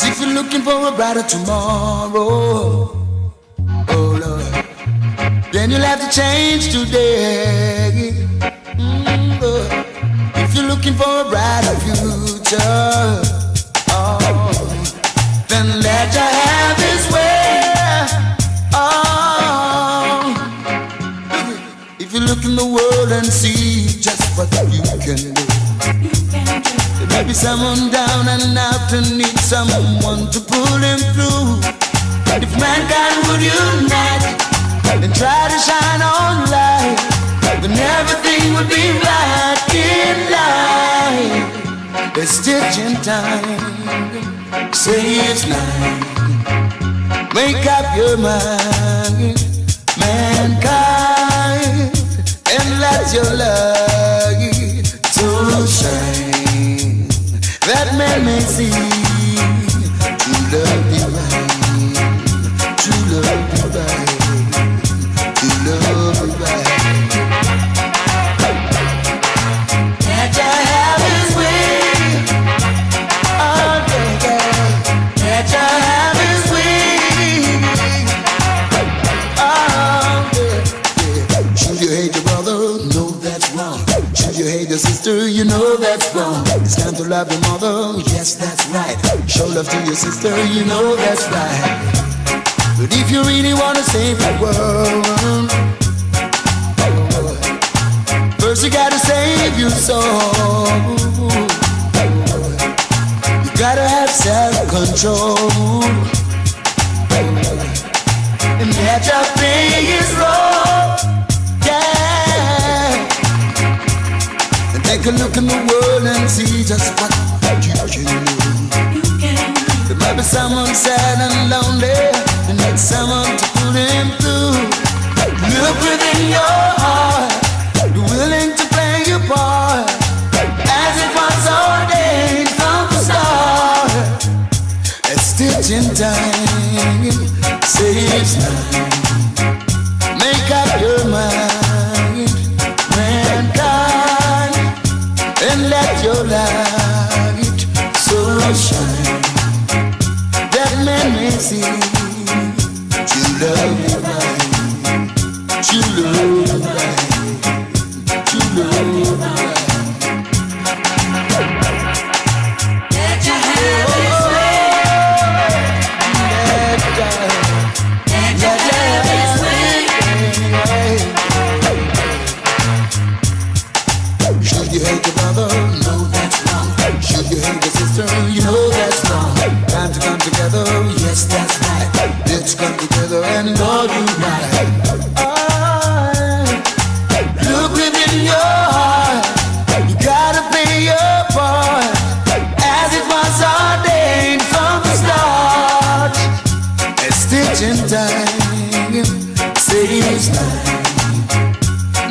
if you're looking for a brighter tomorrow, oh Lord, then you'll have to change today. Lord. If you're looking for a brighter future, oh, then let your have His way. Oh, if you look in the world and see just what you can do, there may be someone down and out and need someone to pull him through. But if mankind would unite and try to shine on light, then everything would be right in life. There's stitching time, say it's night. Make up your mind, mankind, and let your light so shine that men may see true love divine, true love divine, true love divine. Let your have His way, oh baby, let your have His way, oh yeah, yeah. Should you hate your brother? No, that's wrong. Should you hate your sister? You know that's wrong. It's time to love your mother. Yes, that's right. Show love to your sister. You know that's right. But if you really want to save the world, first you gotta save your soul. You gotta have self-control, and let your fingers roll. Yeah. And take a look in the world and see just what you can do. There might be someone sad and lonely, and need someone to pull him through. Look within your heart, be willing to play your part, as it was ordained from the start. At stitching time, say it's time. Make up your mind, mankind, and let your light so shine that men may see true love divine, true love divine, true love divine. Let your have His way, let your have His way. Should you hate your brother? No, that's wrong. Should you hate your sister? You know that's wrong. Time to come together, yes, that's right. Let's come together and all do right. Look within your heart, you gotta play your part, as it was ordained from the start. At stitching time, say it's time.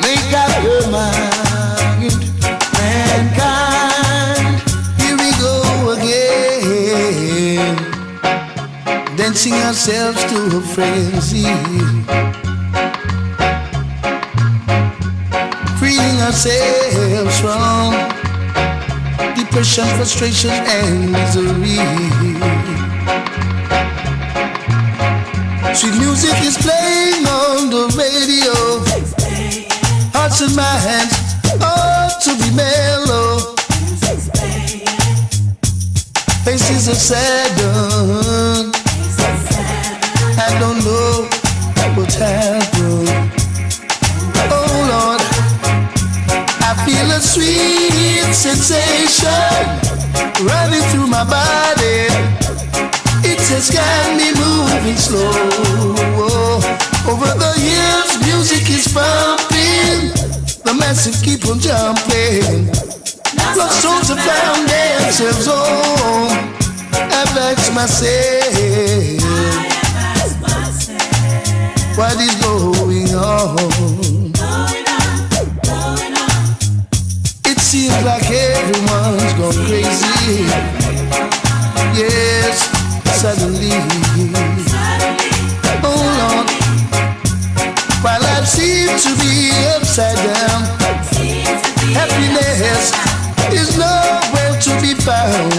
Make up your mind, mankind. Here we go again, dancing ourselves to a frenzy, freeing ourselves from depression, frustration, and misery. Sweet music is playing on the radio, hearts and minds ought to be mellow. Faces are saddened, I don't know what's happened. Oh Lord, I feel a sweet sensation running through my body. It has got me moving slow. Over the years, music is pumping, the masses keep on jumping. Lost souls have found themselves home. I've asked myself, what is going on? It seems like everyone's gone crazy. Yes, suddenly. Oh Lord, while life seems to be upside down, happiness is nowhere to be found.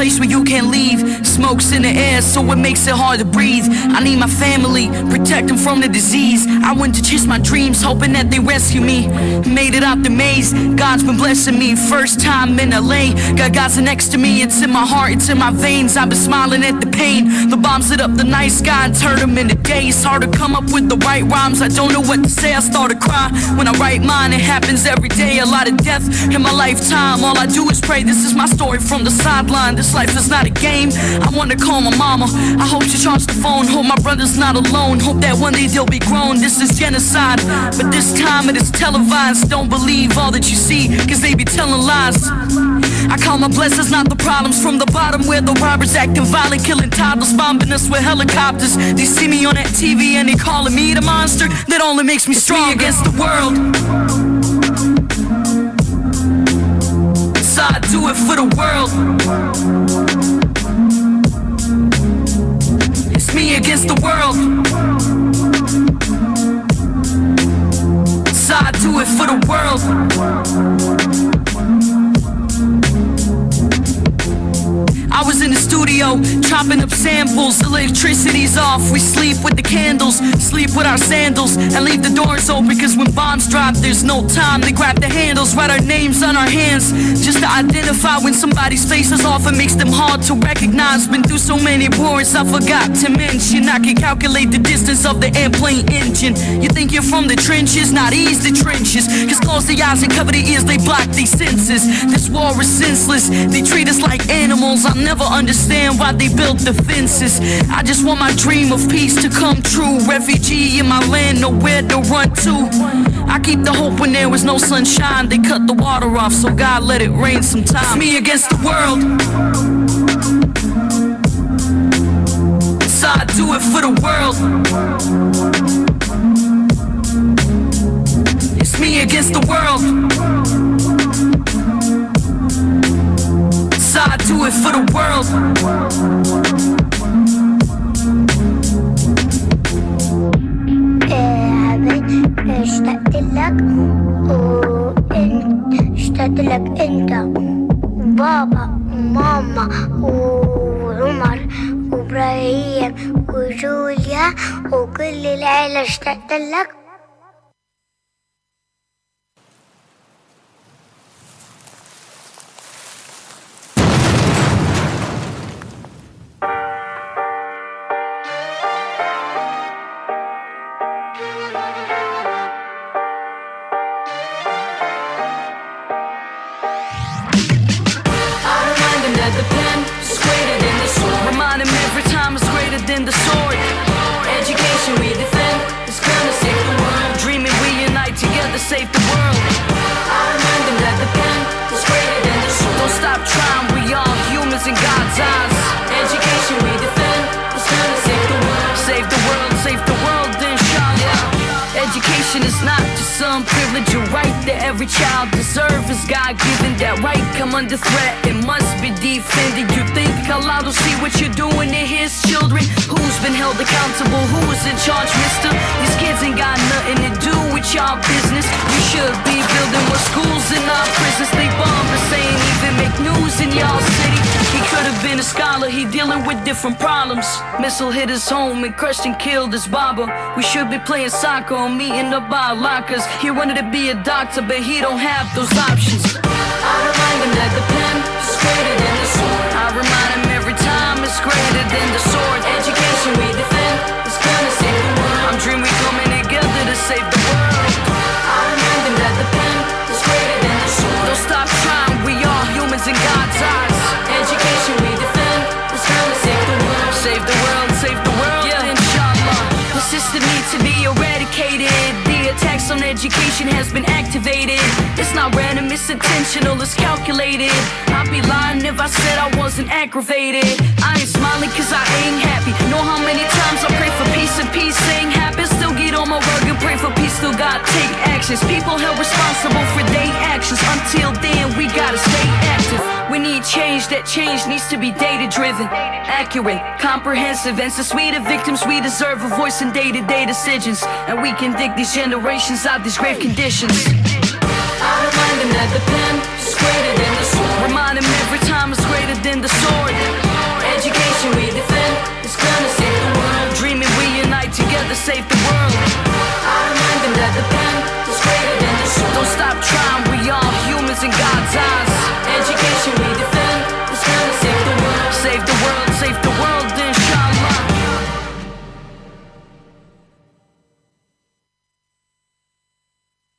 place where you can't leave. Smoke's in the air, so it makes it hard to breathe. I need my family, protect them from the disease. I went to chase my dreams, hoping that they rescue me. Made it out the maze, God's been blessing me. First time in LA, got God's next to me. It's in my heart, it's in my veins. I've been smiling at the pain. The bombs lit up the night sky and turned them into days. Hard to come up with the right rhymes, I don't know what to say. I start to cry when I write mine. It happens every day, a lot of death in my lifetime. All I do is pray, this is my story from the sideline. This life is not a game, I wanna call my mama. I hope she charged the phone, hope my brother's not alone. Hope that one day they'll be grown. This is genocide, but this time it is televised. Don't believe all that you see, cause they be telling lies. I call my blessings, not the problems. From the bottom where the robbers acting violent, killing toddlers, bombing us with helicopters. They see me on that TV and they calling me the monster. That only makes me strong against the world. So I do it for the world. It's me against the world. So I do it for the world. I was in the studio, chopping up samples. Electricity's off, we sleep with the candles, sleep with our sandals, and leave the doors open. Cause when bombs drop, there's no time to grab the handles. Write our names on our hands, just to identify when somebody's face is off. It makes them hard to recognize. Been through so many wars, I forgot to mention I can calculate the distance of the airplane engine. You think you're from the trenches? Not ease the trenches. Cause close the eyes and cover the ears, they block these senses. This war is senseless, they treat us like animals. I'll never understand why they built the fences. I just want my dream of peace to come true. Refugee in my land, nowhere to run to. I keep the hope when there was no sunshine. They cut the water off, so God let it rain sometime. It's me against the world. So I do it for the world. It's me against the world. So I do it for the world. اشتقت لك وانت اشتقت لك انت وبابا وماما وعمر وابراهيم وجوليا وكل العيلة اشتقت لك. Save the world. I remind them that the pen is greater than the sword. Don't stop trying, we all humans in God's eyes. Education we defend is gonna save the world. Save the world, save the world, inshallah. Education is not just some privilege or right that every child deserves. Is God-given, that right come under threat, it must be defended. You think Allah will see what you're doing to His children? Who's been held accountable? Who's in charge, mister? These kids ain't got nothing to do with y'all business. You should be building more schools in our prisons. They bomb us, ain't even make news in y'all city. He could have been a scholar, he dealing with different problems. Missile hit his home and crushed and killed his barber. We should be playing soccer or meeting up by lockers. He wanted to be a doctor, but he don't have those options. I remind him that the pen is greater than the sword. I remind him every time it's greater than the sword. Education we defend is gonna save the world. I'm dreaming we coming together to save the world. I remind him that the pen is greater than the sword. Don't stop trying, we all humans in God's eyes. Education we defend is gonna save the world. Save the world, save the world, yeah, inshallah. The system needs to be eradicated. The attacks on education has been activated. It's not random, it's intentional, it's calculated. I'd be lying if I said I wasn't aggravated. I ain't smiling cause I ain't happy. Know how many times I pray for peace and peace ain't happen. Still get on my rug and pray for peace, still gotta take actions. People held responsible for their actions. Until then, we gotta stay active. We need change, that change needs to be data driven, accurate, comprehensive. And since we the victims, we deserve a voice in day-to-day decisions. And we can dig these generations out these grave conditions. I remind him that the pen is greater than the sword. Remind him every time it's greater than the sword. save the world, inshallah.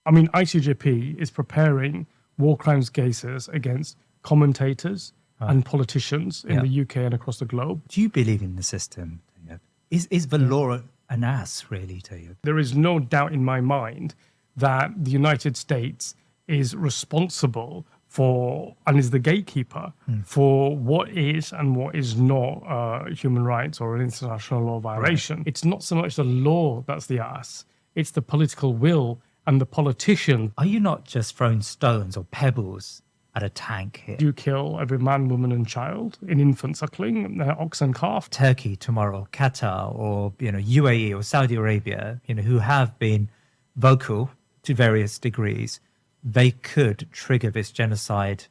I mean, ICJP is preparing war crimes cases against commentators and politicians in the UK and across the globe. Do you believe in the system, Tayyip? Is the law an ass, really, Tayyip? There is no doubt in my mind that the United States is responsible for and is the gatekeeper for what is and what is not human rights or an international law violation. Right. It's not so much the law that's the ass, it's the political will and the politician. Are you not just throwing stones or pebbles at a tank here? You kill every man, woman and child in infant suckling, ox and calf. Turkey tomorrow, Qatar or UAE or Saudi Arabia, who have been vocal to various degrees, they could trigger this genocide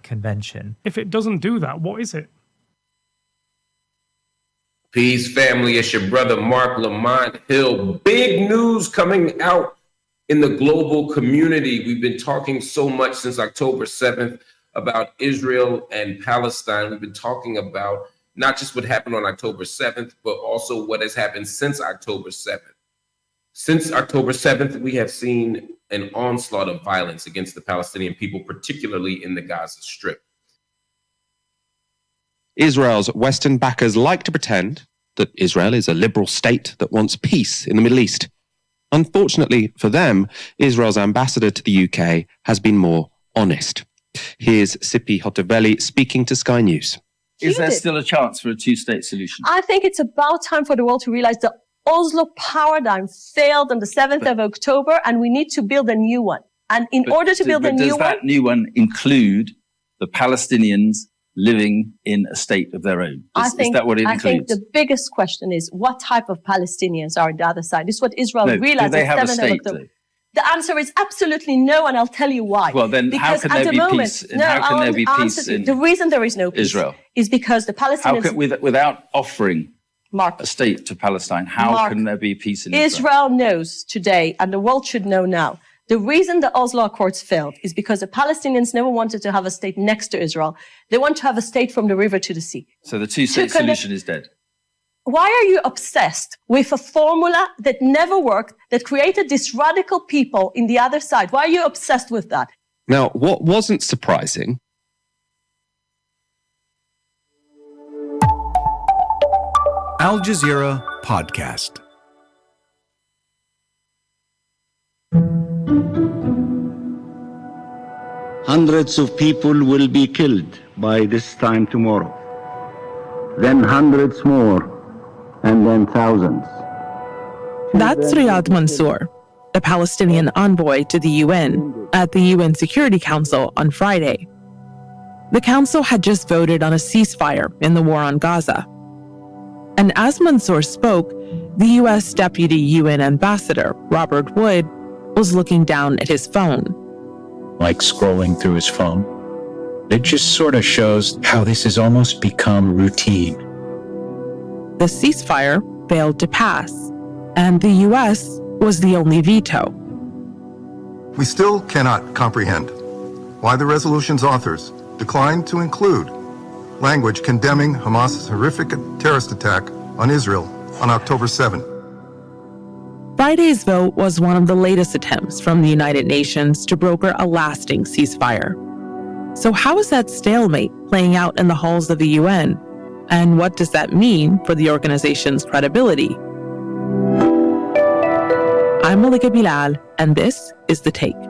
convention. If it doesn't do that, what is it? Peace, family. It's your brother, Mark Lamont Hill. Big news coming out in the global community. We've been talking so much since October 7th about Israel and Palestine. We've been talking about not just what happened on October 7th, but also what has happened since October 7th. Since October 7th, we have seen an onslaught of violence against the Palestinian people, particularly in the Gaza Strip. Israel's Western backers like to pretend that Israel is a liberal state that wants peace in the Middle East. Unfortunately for them, Israel's ambassador to the UK has been more honest. Here's Sipi Hotoveli speaking to Sky News. Is there still a chance for a two-state solution? I think it's about time for the world to realize the Oslo paradigm failed on the 7th of October, and we need to build a new one. And in order to build a new one... Does that new one include the Palestinians living in a state of their own? Is that what it includes? I think the biggest question is what type of Palestinians are on the other side? This is what Israel realized. Do they have a state, though? The answer is absolutely no, and I'll tell you why. Well, then how can there be peace? How can there be peace in the reason there is no peace Israel is because the Palestinians... Without offering a state to Palestine, how can there be peace in Israel? Israel knows today, and the world should know now, the reason the Oslo Accords failed is because the Palestinians never wanted to have a state next to Israel. They want to have a state from the river to the sea. So the two-state solution is dead. Why are you obsessed with a formula that never worked, that created this radical people in the other side? Why are you obsessed with that? Now, what wasn't surprising... Al Jazeera Podcast. Hundreds of people will be killed by this time tomorrow. Then hundreds more, and then thousands. That's Riyad Mansour, the Palestinian envoy to the UN at the UN Security Council on Friday. The council had just voted on a ceasefire in the war on Gaza. And as Mansour spoke, the U.S. Deputy UN Ambassador, Robert Wood, was looking down at his phone. Like scrolling through his phone. It just sort of shows how this has almost become routine. The ceasefire failed to pass, and the U.S. was the only veto. We still cannot comprehend why the resolution's authors declined to include language condemning Hamas's horrific terrorist attack on Israel on October 7. Friday's vote was one of the latest attempts from the United Nations to broker a lasting ceasefire. So how is that stalemate playing out in the halls of the UN? And what does that mean for the organization's credibility? I'm Malika Bilal, and this is The Take.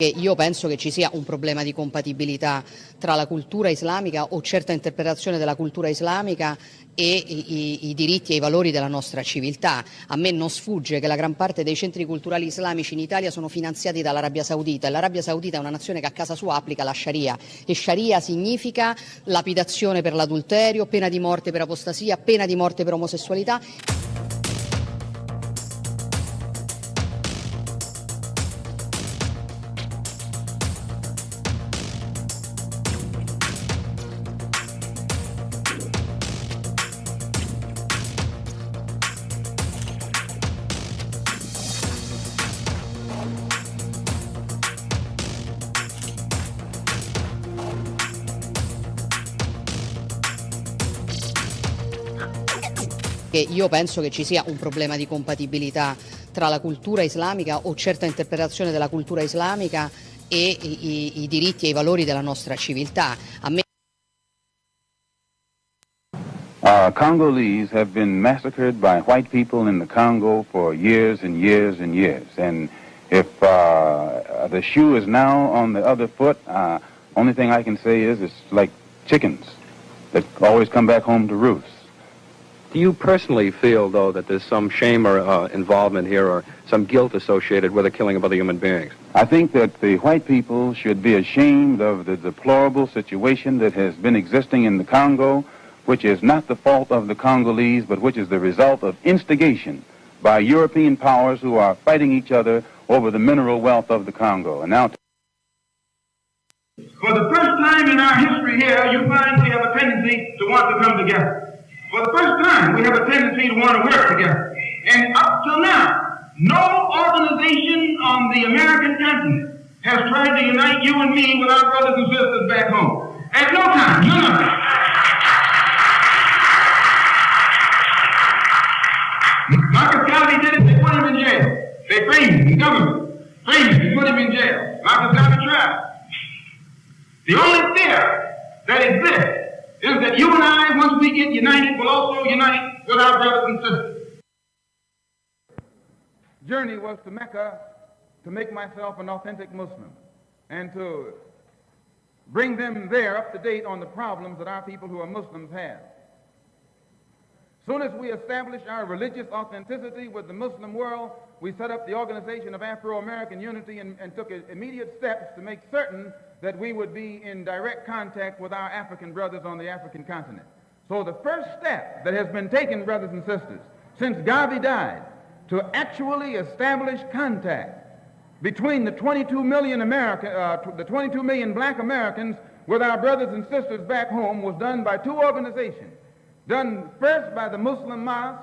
Io penso che ci sia un problema di compatibilità tra la cultura islamica o certa interpretazione della cultura islamica e i diritti e i valori della nostra civiltà. A me non sfugge che la gran parte dei centri culturali islamici in Italia sono finanziati dall'Arabia Saudita, e l'Arabia Saudita è una nazione che a casa sua applica la Sharia, e Sharia significa lapidazione per l'adulterio, pena di morte per apostasia, pena di morte per omosessualità. Io penso che ci sia un problema di compatibilità tra la cultura islamica o certa interpretazione della cultura islamica e i diritti e i valori della nostra civiltà. A me Congolese have been massacred by white people in the Congo for years and years and years. And if the shoe is now on the other foot, only thing I can say is it's like chickens that always come back home to roost. Do you personally feel, though, that there's some shame or involvement here or some guilt associated with the killing of other human beings? I think that the white people should be ashamed of the deplorable situation that has been existing in the Congo, which is not the fault of the Congolese, but which is the result of instigation by European powers who are fighting each other over the mineral wealth of the Congo. And now, for the first time in our history here, you find we have a tendency to want to come together. For the first time, we have a tendency to want to work together. And up till now, no organization on the American continent has tried to unite you and me with our brothers and sisters back home. At no time, none of them. Marcus Garvey did it, they put him in jail. They framed him, the government framed him, they put him in jail. Marcus Garvey tried. The only fear that exists is that you and I, once we get united, will also unite with our brothers and sisters. journey was to Mecca to make myself an authentic Muslim and to bring them there up to date on the problems that our people who are Muslims have. Soon as we established our religious authenticity with the Muslim world, we set up the Organization of Afro-American Unity and took immediate steps to make certain that we would be in direct contact with our African brothers on the African continent. So the first step that has been taken, brothers and sisters, since Garvey died, to actually establish contact between the 22 million black Americans with our brothers and sisters back home was done by two organizations. Done first by the Muslim Mosque,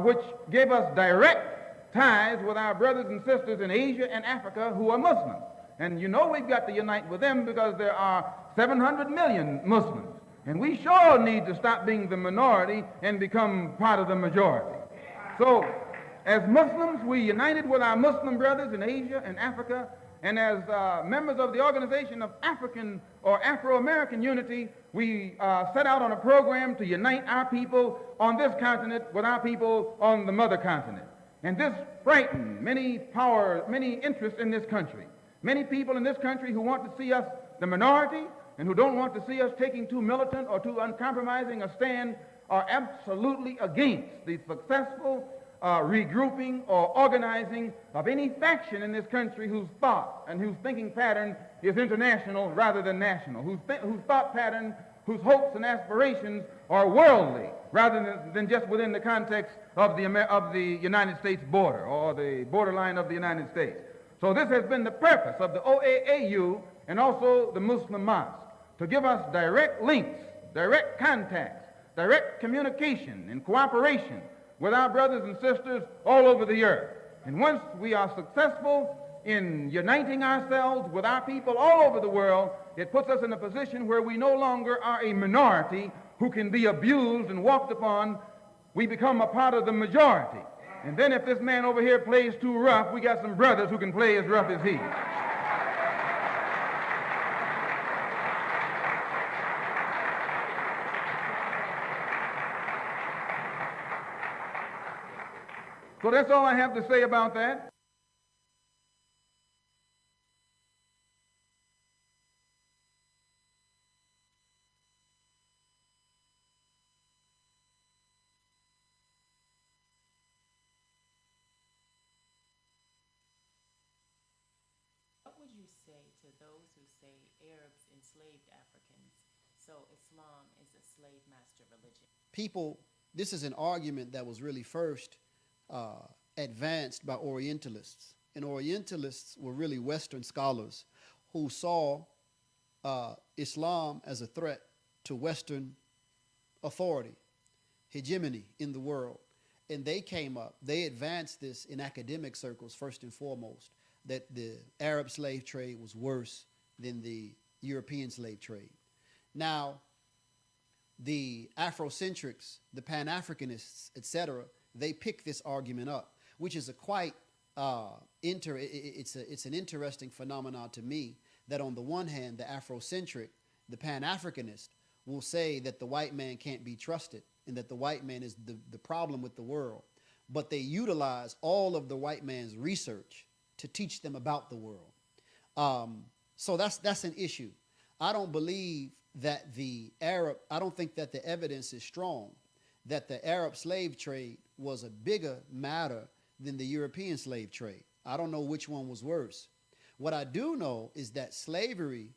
which gave us direct ties with our brothers and sisters in Asia and Africa who are Muslims. And you know we've got to unite with them because there are 700 million Muslims. And we sure need to stop being the minority and become part of the majority. So, as Muslims, we united with our Muslim brothers in Asia and Africa, and as members of the Organization of African or Afro-American Unity, we set out on a program to unite our people on this continent with our people on the mother continent. And this frightened many interests in this country. Many people in this country who want to see us the minority and who don't want to see us taking too militant or too uncompromising a stand are absolutely against the successful regrouping or organizing of any faction in this country whose thought and whose thinking pattern is international rather than national, whose thought pattern, whose hopes and aspirations are worldly rather than just within the context of the United States border or the borderline of the United States. So this has been the purpose of the OAAU and also the Muslim Mosque, to give us direct links, direct contacts, direct communication and cooperation with our brothers and sisters all over the earth. And once we are successful in uniting ourselves with our people all over the world, it puts us in a position where we no longer are a minority who can be abused and walked upon. We become a part of the majority. And then if this man over here plays too rough, we got some brothers who can play as rough as he. So that's all I have to say about that. What would you say to those who say Arabs enslaved Africans, so Islam is a slave master religion? People, this is an argument that was really first advanced by Orientalists. And Orientalists were really Western scholars who saw Islam as a threat to Western authority, hegemony in the world. And they came up, they advanced this in academic circles first and foremost, that the Arab slave trade was worse than the European slave trade. Now, the Afrocentrics, the Pan-Africanists, etc., they pick this argument up, which is a quite it's an interesting phenomenon to me, that on the one hand, the Afrocentric, the Pan-Africanist, will say that the white man can't be trusted and that the white man is the problem with the world. But they utilize all of the white man's research to teach them about the world. So that's an issue. I don't believe that I don't think that the evidence is strong that the Arab slave trade was a bigger matter than the European slave trade. I don't know which one was worse. What I do know is that slavery,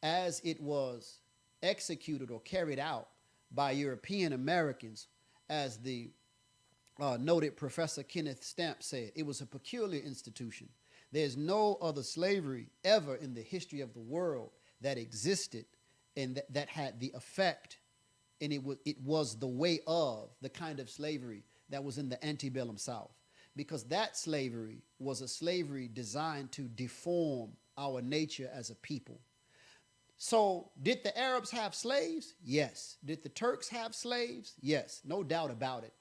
as it was executed or carried out by European Americans, as the noted Professor Kenneth Stamp said, it was a peculiar institution. There's no other slavery ever in the history of the world that existed and that had the effect, and it was the way of the kind of slavery that was in the antebellum South. Because that slavery was a slavery designed to deform our nature as a people. So did the Arabs have slaves? Yes. Did the Turks have slaves? Yes, no doubt about it.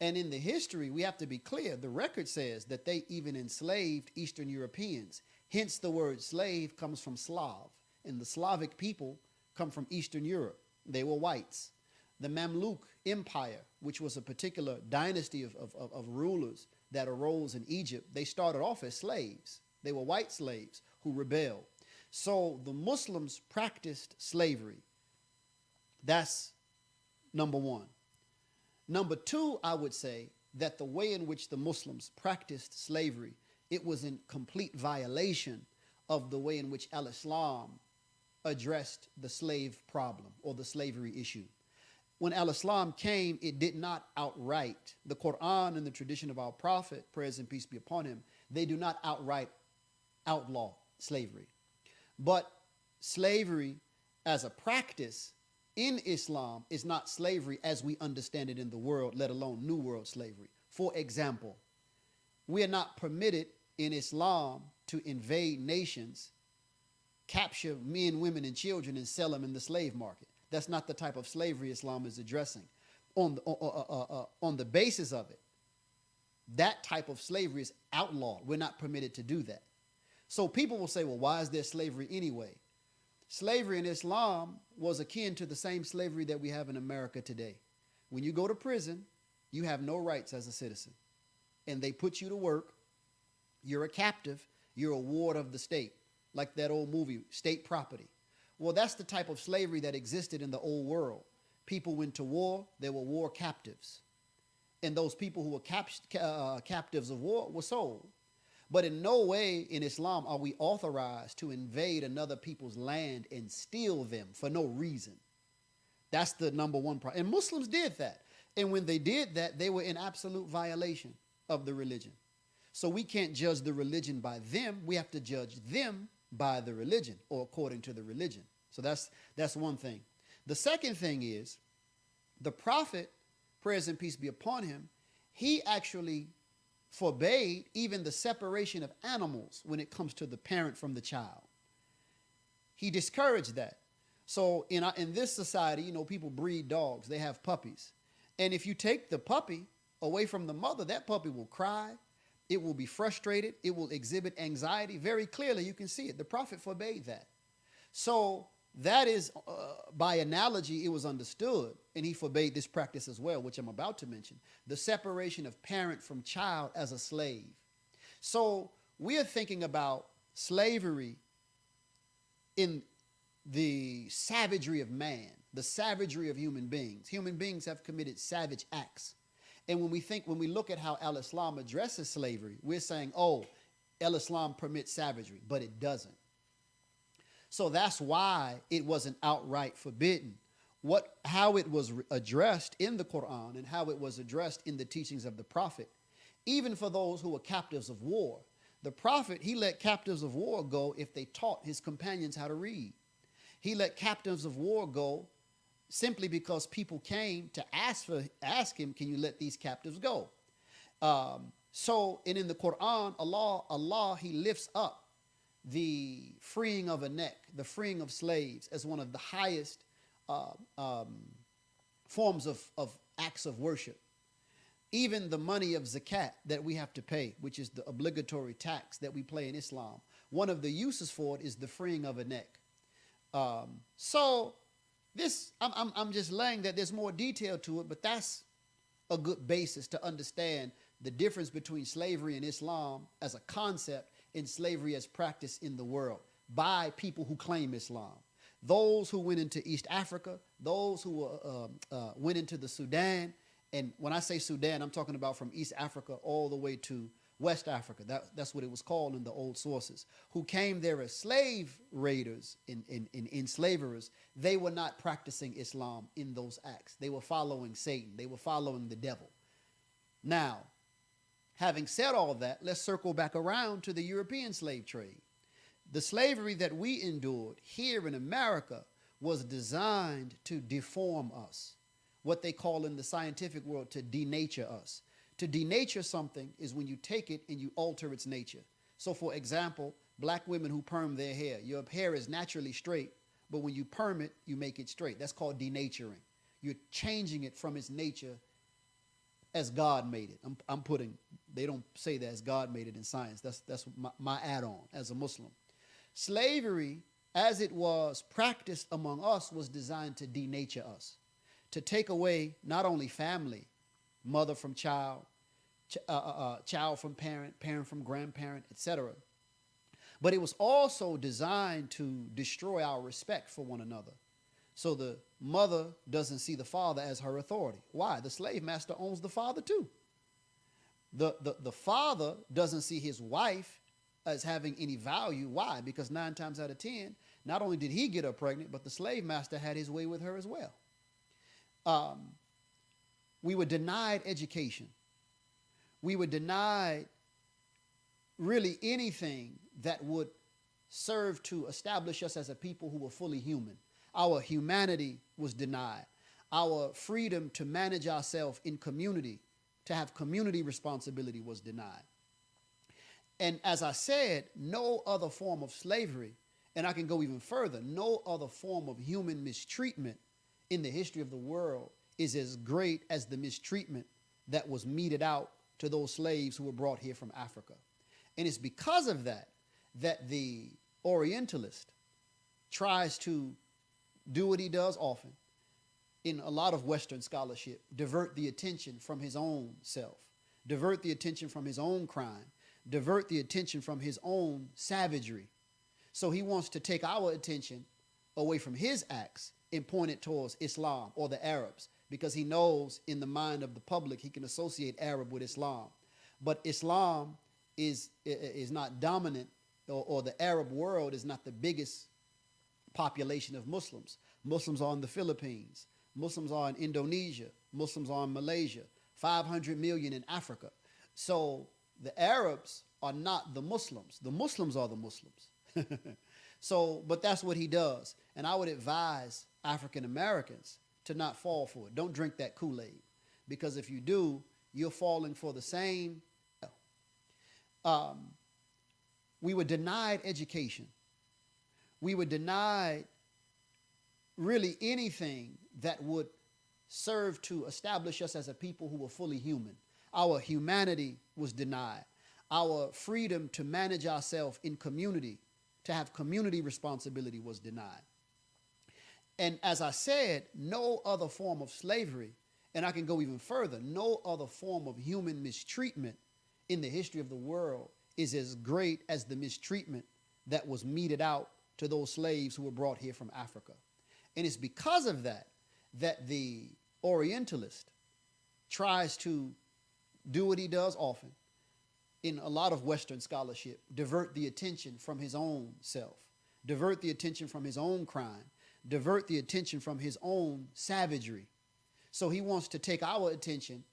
And in the history, we have to be clear, the record says that they even enslaved Eastern Europeans. Hence the word slave comes from Slav, and the Slavic people come from Eastern Europe. They were whites. The Mamluk Empire, which was a particular dynasty of rulers that arose in Egypt, they started off as slaves. They were white slaves who rebelled. So the Muslims practiced slavery. That's number one. Number two, I would say that the way in which the Muslims practiced slavery, it was in complete violation of the way in which Al-Islam addressed the slave problem or the slavery issue. When Al-Islam came, it did not outright, the Quran and the tradition of our Prophet, praise and peace be upon him, they do not outright outlaw slavery. But slavery as a practice in Islam is not slavery as we understand it in the world, let alone New World slavery. For example, we are not permitted in Islam to invade nations, capture men, women, and children, and sell them in the slave market. That's not the type of slavery Islam is addressing. On the basis of it, that type of slavery is outlawed. We're not permitted to do that. So people will say, well, why is there slavery anyway? Slavery in Islam was akin to the same slavery that we have in America today. When you go to prison, you have no rights as a citizen. And they put you to work. You're a captive. You're a ward of the state. Like that old movie, State Property. Well, that's the type of slavery that existed in the old world. People went to war. They were war captives. And those people who were captives of war were sold. But in no way in Islam are we authorized to invade another people's land and steal them for no reason. That's the number one problem. And Muslims did that. And when they did that, they were in absolute violation of the religion. So we can't judge the religion by them. We have to judge them by the religion or according to the religion. So that's one thing. The second thing is the Prophet, praise and peace be upon him, he actually forbade even the separation of animals when it comes to the parent from the child. He discouraged that. So in this society, you know, people breed dogs. They have puppies. And if you take the puppy away from the mother, that puppy will cry. It will be frustrated. It will exhibit anxiety. Very clearly, you can see it. The Prophet forbade that. So that is, by analogy, it was understood. And he forbade this practice as well, which I'm about to mention. The separation of parent from child as a slave. So we are thinking about slavery in the savagery of man, the savagery of human beings. Human beings have committed savage acts. And when we look at how Al-Islam addresses slavery, we're saying, oh, Al-Islam permits savagery, but it doesn't. So that's why it wasn't outright forbidden. How it was addressed in the Quran and how it was addressed in the teachings of the Prophet, even for those who were captives of war. The Prophet, he let captives of war go if they taught his companions how to read. He let captives of war go simply because people came to ask him, can you let these captives go? And in the Quran, Allah, he lifts up the freeing of a neck, the freeing of slaves as one of the highest forms of acts of worship. Even the money of zakat that we have to pay, which is the obligatory tax that we pay in Islam, one of the uses for it is the freeing of a neck. So this, I'm just laying that there's more detail to it, but that's a good basis to understand the difference between slavery and Islam as a concept and slavery as practiced in the world by people who claim Islam. Those who went into East Africa, those who went into the Sudan, and when I say Sudan, I'm talking about from East Africa all the way to West Africa. That's what it was called in the old sources. Who came there as slave raiders and enslavers. They were not practicing Islam in those acts. They were following Satan. They were following the devil. Now, having said all that, let's circle back around to the European slave trade. The slavery that we endured here in America was designed to deform us. What they call in the scientific world to denature us. To denature something is when you take it and you alter its nature. So for example, black women who perm their hair. Your hair is naturally straight, but when you perm it, you make it straight. That's called denaturing. You're changing it from its nature as God made it. I'm putting, they don't say that as God made it in science. That's my add-on as a Muslim. Slavery, as it was practiced among us, was designed to denature us. To take away not only family, mother from child, child from parent, parent from grandparent, etc. But it was also designed to destroy our respect for one another. So the mother doesn't see the father as her authority. Why? The slave master owns the father too. The father doesn't see his wife as having any value. Why? Because 9 times out of 10, not only did he get her pregnant, but the slave master had his way with her as well. We were denied education. We were denied really anything that would serve to establish us as a people who were fully human. Our humanity was denied. Our freedom to manage ourselves in community, to have community responsibility, was denied. And as I said, no other form of slavery, and I can go even further, no other form of human mistreatment in the history of the world is as great as the mistreatment that was meted out to those slaves who were brought here from Africa. And it's because of that that the Orientalist tries to do what he does often in a lot of Western scholarship, divert the attention from his own self, divert the attention from his own crime, divert the attention from his own savagery. So he wants to take our attention away from his acts and point it towards Islam or the Arabs, because he knows in the mind of the public he can associate Arab with Islam. But Islam is not dominant, or the Arab world is not the biggest population of Muslims. Muslims are in the Philippines. Muslims are in Indonesia. Muslims are in Malaysia. 500 million in Africa. So the Arabs are not the Muslims. The Muslims are the Muslims. So, but that's what he does. And I would advise African Americans to not fall for it. Don't drink that Kool-Aid, because if you do, you're falling for the same. We were denied education. We were denied really anything that would serve to establish us as a people who were fully human. Our humanity was denied. Our freedom to manage ourselves in community, to have community responsibility, was denied. And as I said, no other form of slavery, and I can go even further, no other form of human mistreatment in the history of the world is as great as the mistreatment that was meted out to those slaves who were brought here from Africa. And it's because of that that the Orientalist tries to do what he does often in a lot of Western scholarship, divert the attention from his own self, divert the attention from his own crime, divert the attention from his own savagery. So he wants to take our attention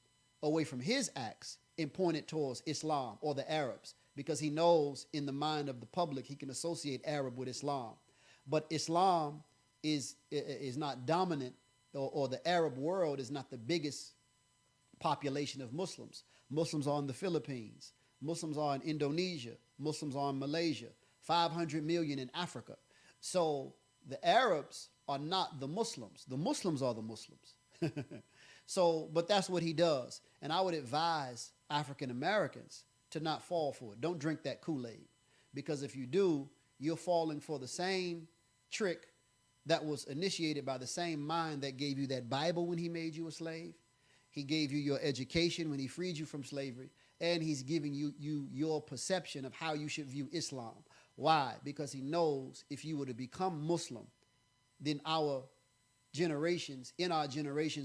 away from his acts and point it towards Islam or the Arabs, because he knows in the mind of the public he can associate Arab with Islam. But Islam is not dominant, or the Arab world is not the biggest population of Muslims. Muslims are in the Philippines. Muslims are in Indonesia. Muslims are in Malaysia. 500 million in Africa. So the Arabs are not the Muslims. The Muslims are the Muslims. So, but that's what he does. And I would advise African Americans to not fall for it. Don't drink that Kool-Aid. Because if you do, you're falling for the same trick that was initiated by the same mind that gave you that Bible when he made you a slave. He gave you your education when he freed you from slavery. And he's giving you your perception of how you should view Islam. Why? Because he knows if you were to become Muslim, then in our generations,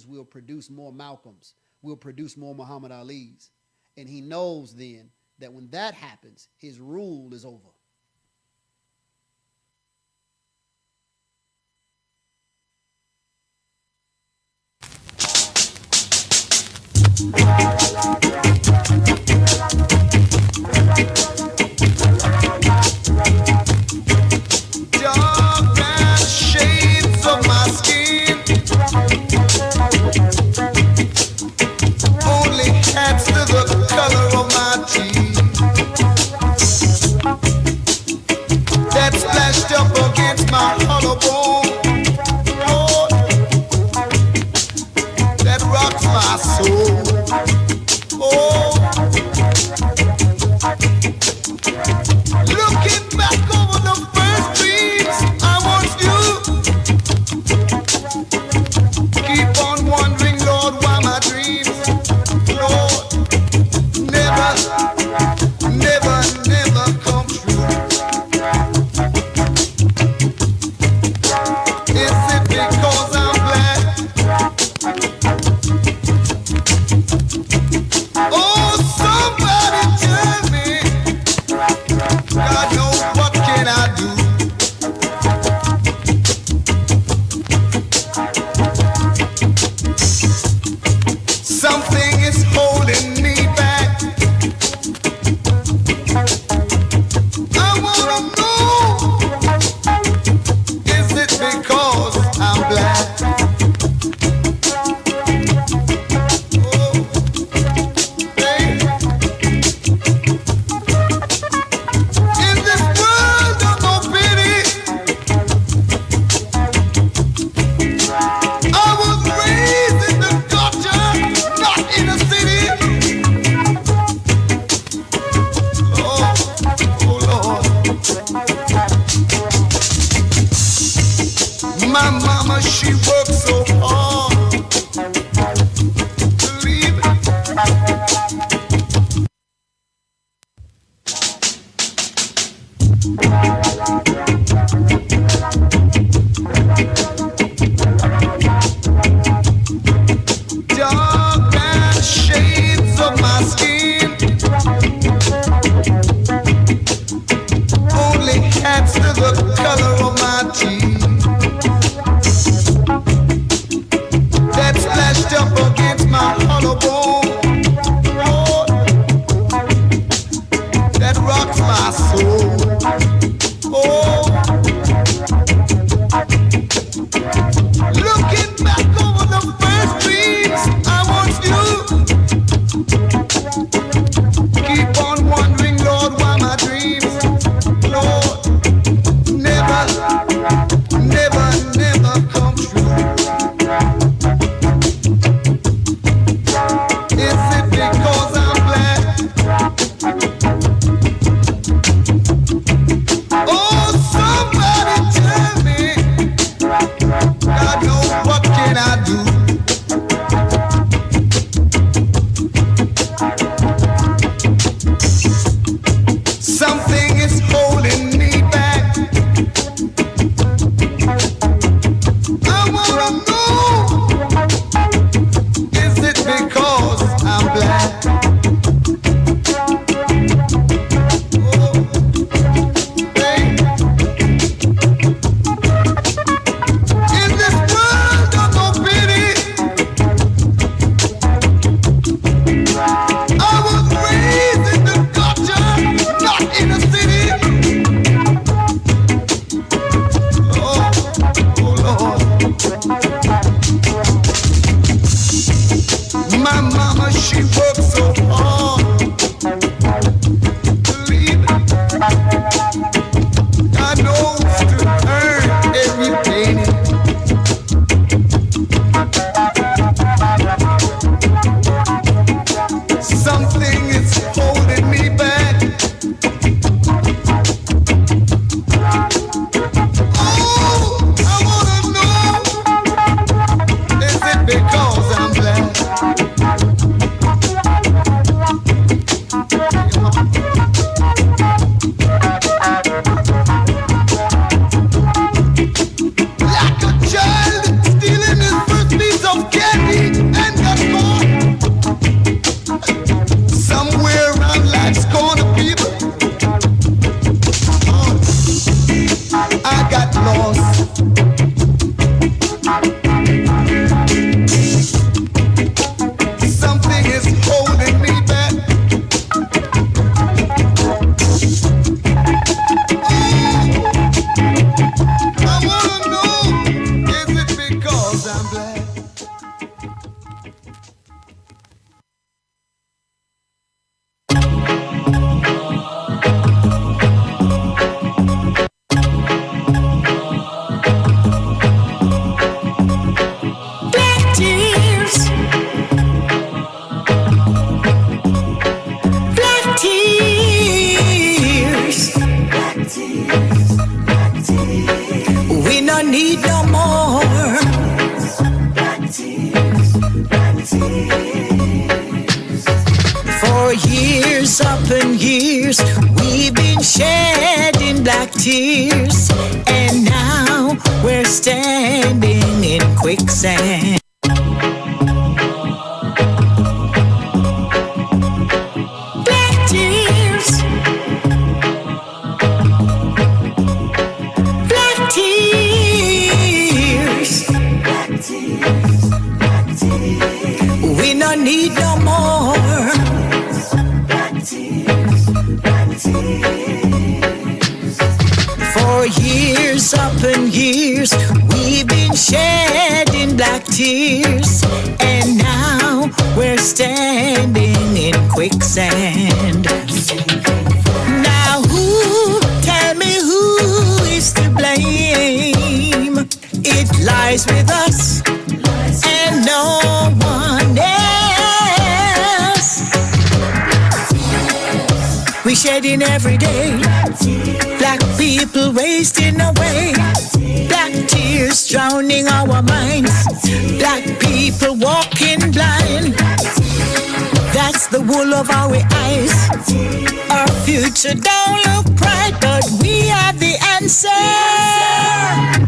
we'll produce more Malcolms. We'll produce more Muhammad Alis. And he knows then that when that happens, his rule is over. Dark brown shades of my skin only adds to the color of my teeth. That splashed up against my hollow bone, Lord, that rocks my soul. Oh, looking back over the first dreams I once knew, keep on wondering, Lord, why my dreams, Lord, never come true. Is it because I'm black? Oh, somebody tell me. God knows what can I do. Something is holding me back. I wanna know, is it because I'm black? Oh, baby. In this world of no pity, I was raised in the gutter, not in a city. Oh Lord. My mama, she worked so hard. Believe dark brown shades of my skin only adds to the color of my teeth. That splashed up against my hollow bone, Lord, that rocks my soul. Oh, looking back over the first dreams I once knew, keep on wondering, Lord, why my dreams, Lord, never come true. Is it because I'm black? Oh, somebody tell me. God knows what can I do. Something is holding me back. I wanna know, is it because I'm black? Oh, baby. In this world of no pity, I was raised in the gutter, not in a city. Oh Lord. My mama, she worked so hard. Believe it. God knows to earn every penny. and years, we've been shedding black tears, and now we're standing in quicksand. Black tears. Black tears. Black tears. Black tears. We don't need no more. For years, up and years, we've been shedding black tears, and now we're standing in quicksand. Now tell me who is to blame? It lies with us and no one else. We shedding every day. Black people wasting away. Black tears drowning our minds. Black people walking blind. That's the wool of our eyes. Our future don't look bright, but we have the answer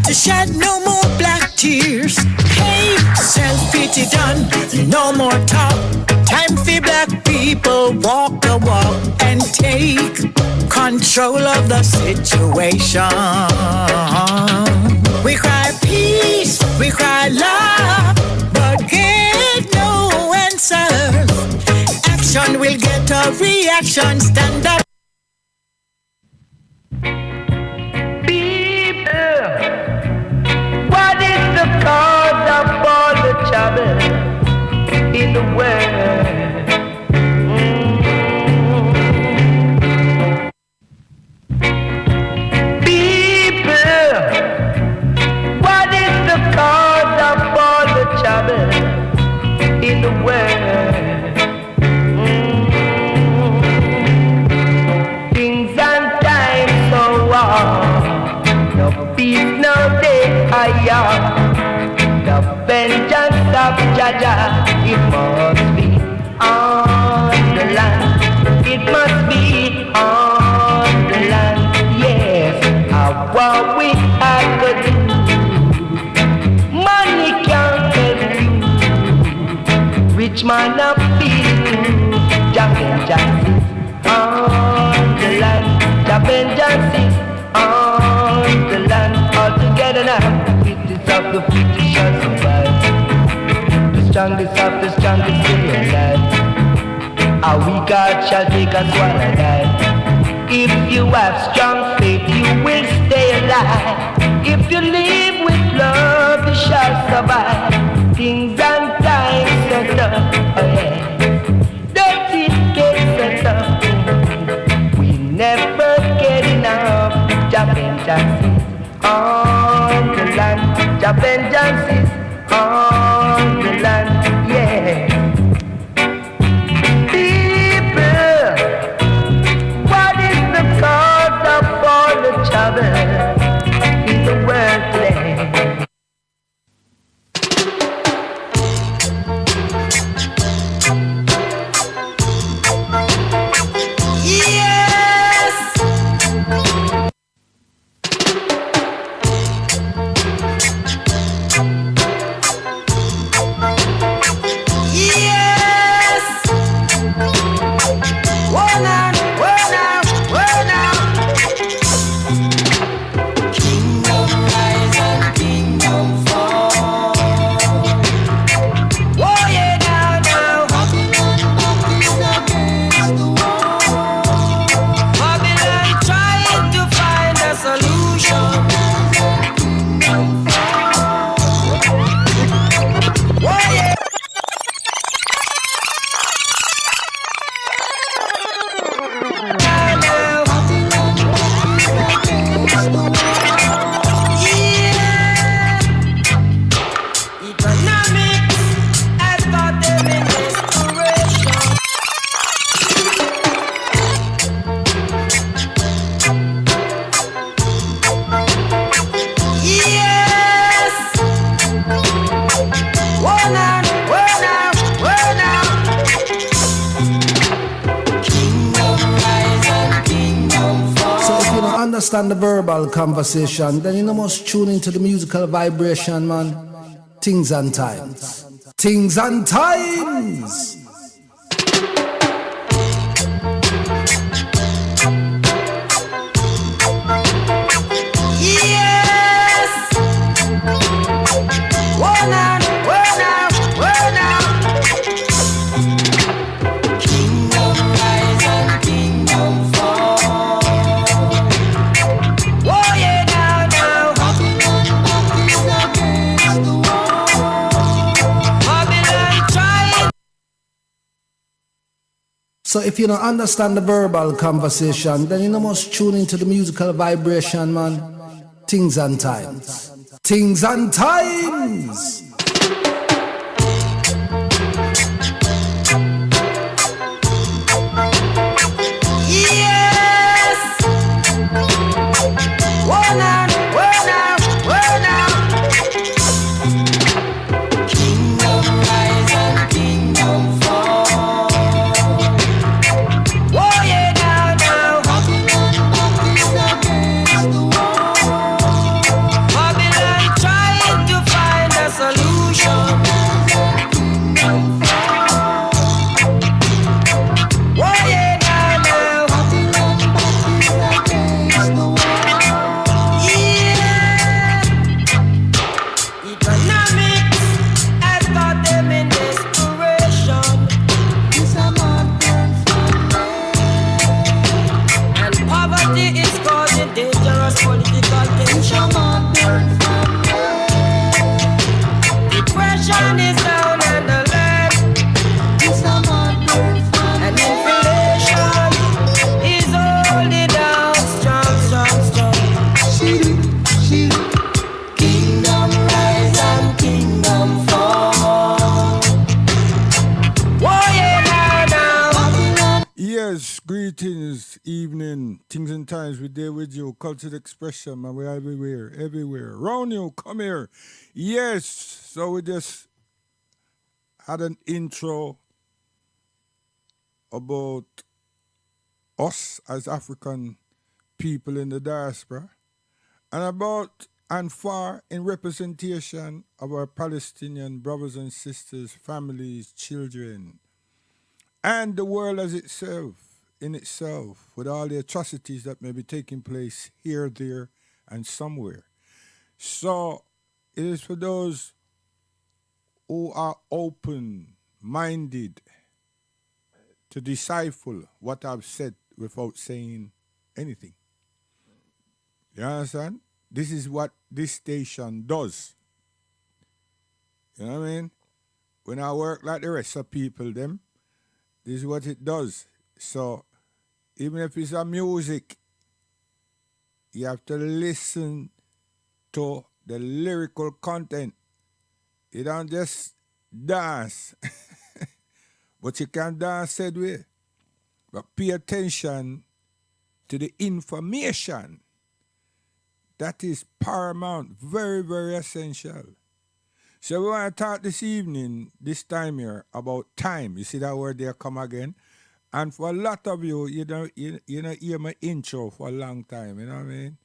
to shed no more black tears. Hey, self-pity done, no more talk. Time for black people walk the walk and take control of the situation. We cry peace, we cry love, but get no answers. Action will get a reaction. Stand up. People, what is the cause of all the trouble in the world? People, what is the cause of all the trouble in the world? Things and times so hard, no peace, no day, the vengeance of Jaja, it must be on the land. It must be on the land. Yes, what we have to do. Money can't help you. Rich man up feel the vengeance on the land. The vengeance is on the land. All together now, fittest of the fittest shall survive. The strongest of the strongest stay alive. A weak heart shall take us while I die. If you have strong faith, you will stay alive. If you live with love, you shall survive. Things and times so tough, oh yeah. Don't it get so tough? We never get enough. The vengeance is on the land. The vengeance is on the land, yeah. understand the verbal conversation, then you must tune into the musical vibration, man. Things and times. Things and times. Yes! Whoa now, whoa now, whoa now. Kingdom rise and kingdom fall. Whoa yeah now, now. Babylon is against the wall. Babylon trying. So if you don't understand the verbal conversation, then you must tune into the musical vibration, man. Things and times. Things and times. Yes! Whoa now, whoa now, whoa now. Kingdom rise and kingdom fall. Whoa yeah now, now. Babylon is against the wall. Babylon trying to find a solution. Whoa yeah now, now. Babylon is against the wall. Yeah. Economics has got them in desperation. It's a modern and poverty is causing dangerous political tension. Depression is down and alert. And inflation is holding down strong, strong, strong. Kingdom rise and kingdom fall. Whoa yeah now, now. Yes, greetings, evening, things and times. We're there with you. Cultured expression, man. We're everywhere, everywhere. Round you, come here. Yes, so we just had an intro about us as African people in the diaspora and about and far in representation of our Palestinian brothers and sisters, families, children, and the world as itself, in itself, with all the atrocities that may be taking place here, there, and somewhere. So it is for those who are open-minded to decipher what I've said without saying anything. You understand? This is what this station does. You know what I mean? When I work like the rest of people, this is what it does. So even if it's a music, you have to listen to the lyrical content. You don't just dance. But you can dance that way. But pay attention to the information. That is paramount, very, very essential. So we want to talk this evening, this time here, about time. You see that word there come again? And for a lot of you, you don't hear my intro for a long time, you know what I mean?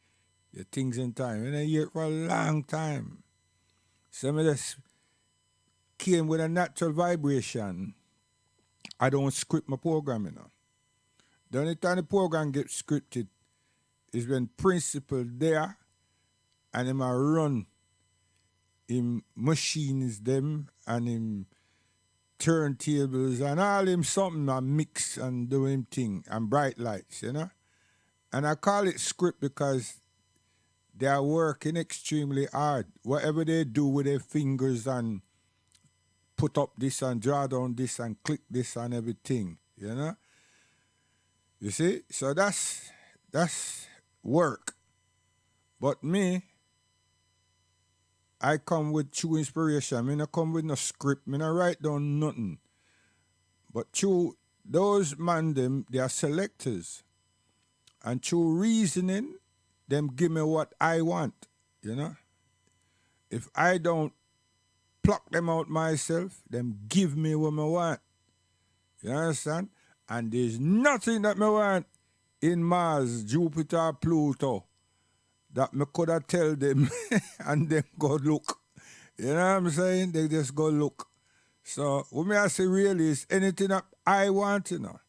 The things in time. You don't hear it for a long time. Some of this came with a natural vibration. I don't script my program, you know. The only time the program gets scripted is when principal there and him a run him machines them and him turntables and all him something and mix and do him thing and bright lights, you know. And I call it script because they are working extremely hard. Whatever they do with their fingers and put up this and draw down this and click this and everything, you know. You see? So that's work. But me, I come with true inspiration. I not come with no script. I not write down nothing. But through those man them, they are selectors. And through reasoning, them give me what I want, you know. If I don't pluck them out myself, them give me what I want. You understand? And there's nothing that I want in Mars, Jupiter, Pluto, that me could have tell them and then go look. You know what I'm saying? They just go look. So what me I say really is anything that I want to know,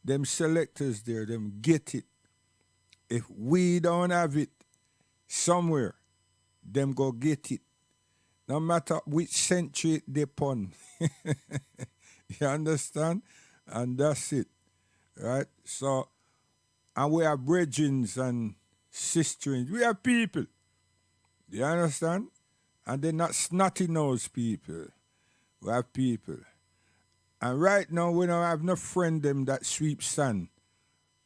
them selectors there, them get it. If we don't have it somewhere, them go get it. No matter which century they pon. You understand? And that's it. Right? So, and we are brethren and sisters. We are people. You understand? And they're not snotty nose people. We have people. And right now, we don't have no friend them that sweep sand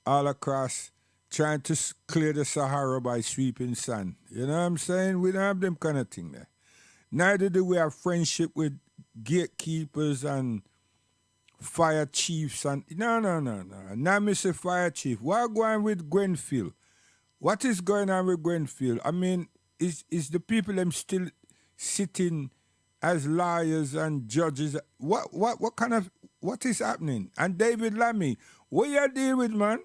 all across, trying to clear the Sahara by sweeping sand. You know what I'm saying? We don't have them kind of thing there. Neither do we have friendship with gatekeepers and fire chiefs and no. Now me say fire chief. What going with Grenfell? What is going on with Grenfell? I mean, is the people them still sitting as lawyers and judges? What is happening? And David Lammy, what you deal with, man?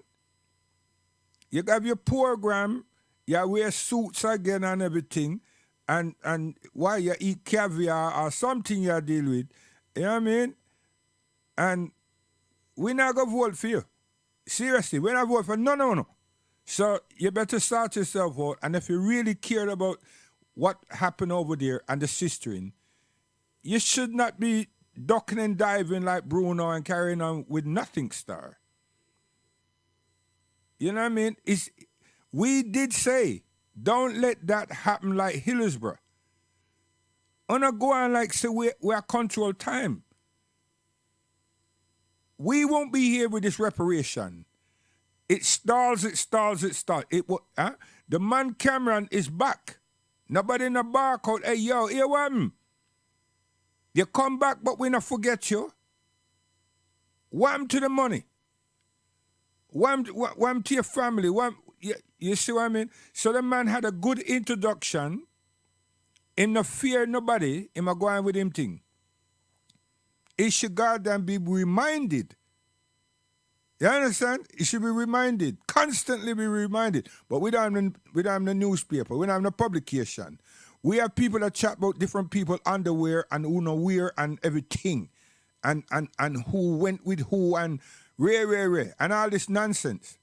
You have your program, you wear suits again and everything, and why you eat caviar or something you deal with, you know what I mean? And we're not going to vote for you. Seriously, we're not vote for no. So you better start yourself out, and if you really care about what happened over there and the sistering, you should not be ducking and diving like Bruno and carrying on with nothing, star. You know what I mean? We did say, don't let that happen like Hillsborough. On a go on like say we are control time. We won't be here with this reparation. It stalls. The man Cameron is back. Nobody in the barcode. Hey, yo, here one. You come back, but we not forget you. Wham to the money. Wham to your family. You see what I mean? So the man had a good introduction. Him no fear nobody. Him a go on with him thing. He should goddamn be reminded. You understand? He should be reminded. Constantly be reminded. But we don't have the newspaper. We don't have the publication. We have people that chat about different people underwear and who know where and everything. And who went with who and rare. And all this nonsense.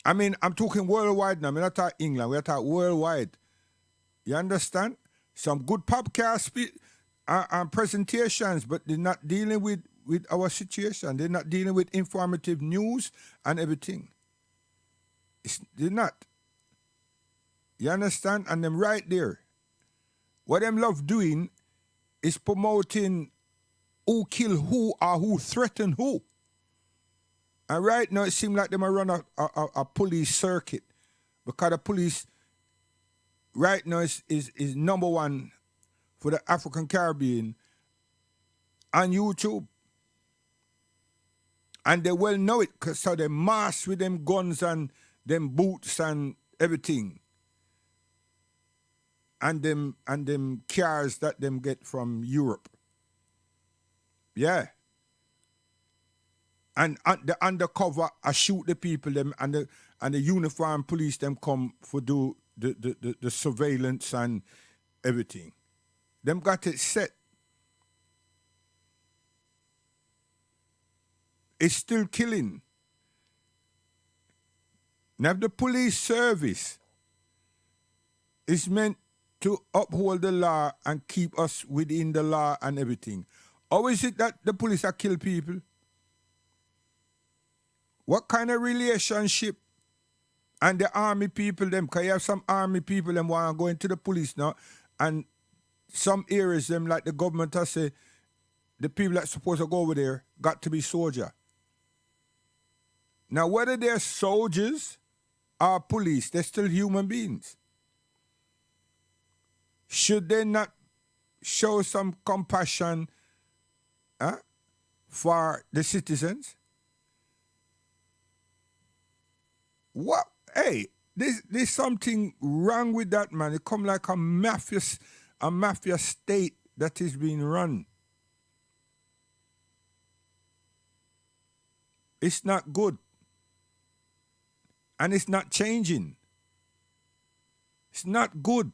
I mean, I'm talking worldwide now. I'm not talking England. We're talking worldwide. You understand? Some good podcast and presentations, but they're not dealing with our situation. They're not dealing with informative news and everything. They're not. You understand? And them right there. What them love doing is promoting who kill who or who threaten who. And right now it seems like them are run a police circuit. Because the police right now is number one for the African Caribbean on YouTube. And they well know it, cause so they mask with them guns and them boots and everything. And them cars that them get from Europe. Yeah. And the undercover I shoot the people them and the uniform police them come for do the surveillance and everything. Them got it set. It's still killing. Now the police service is meant to uphold the law and keep us within the law and everything. How is it that the police are kill people? What kind of relationship? And the army people them, because you have some army people them want to go into the police now, and some areas them like the government has say the people that supposed to go over there got to be soldier. Now whether they're soldiers or police, they're still human beings. Should they not show some compassion for the citizens? What? Hey, there's something wrong with that, man. It come like a mafia state that is being run. It's not good. And it's not changing. It's not good.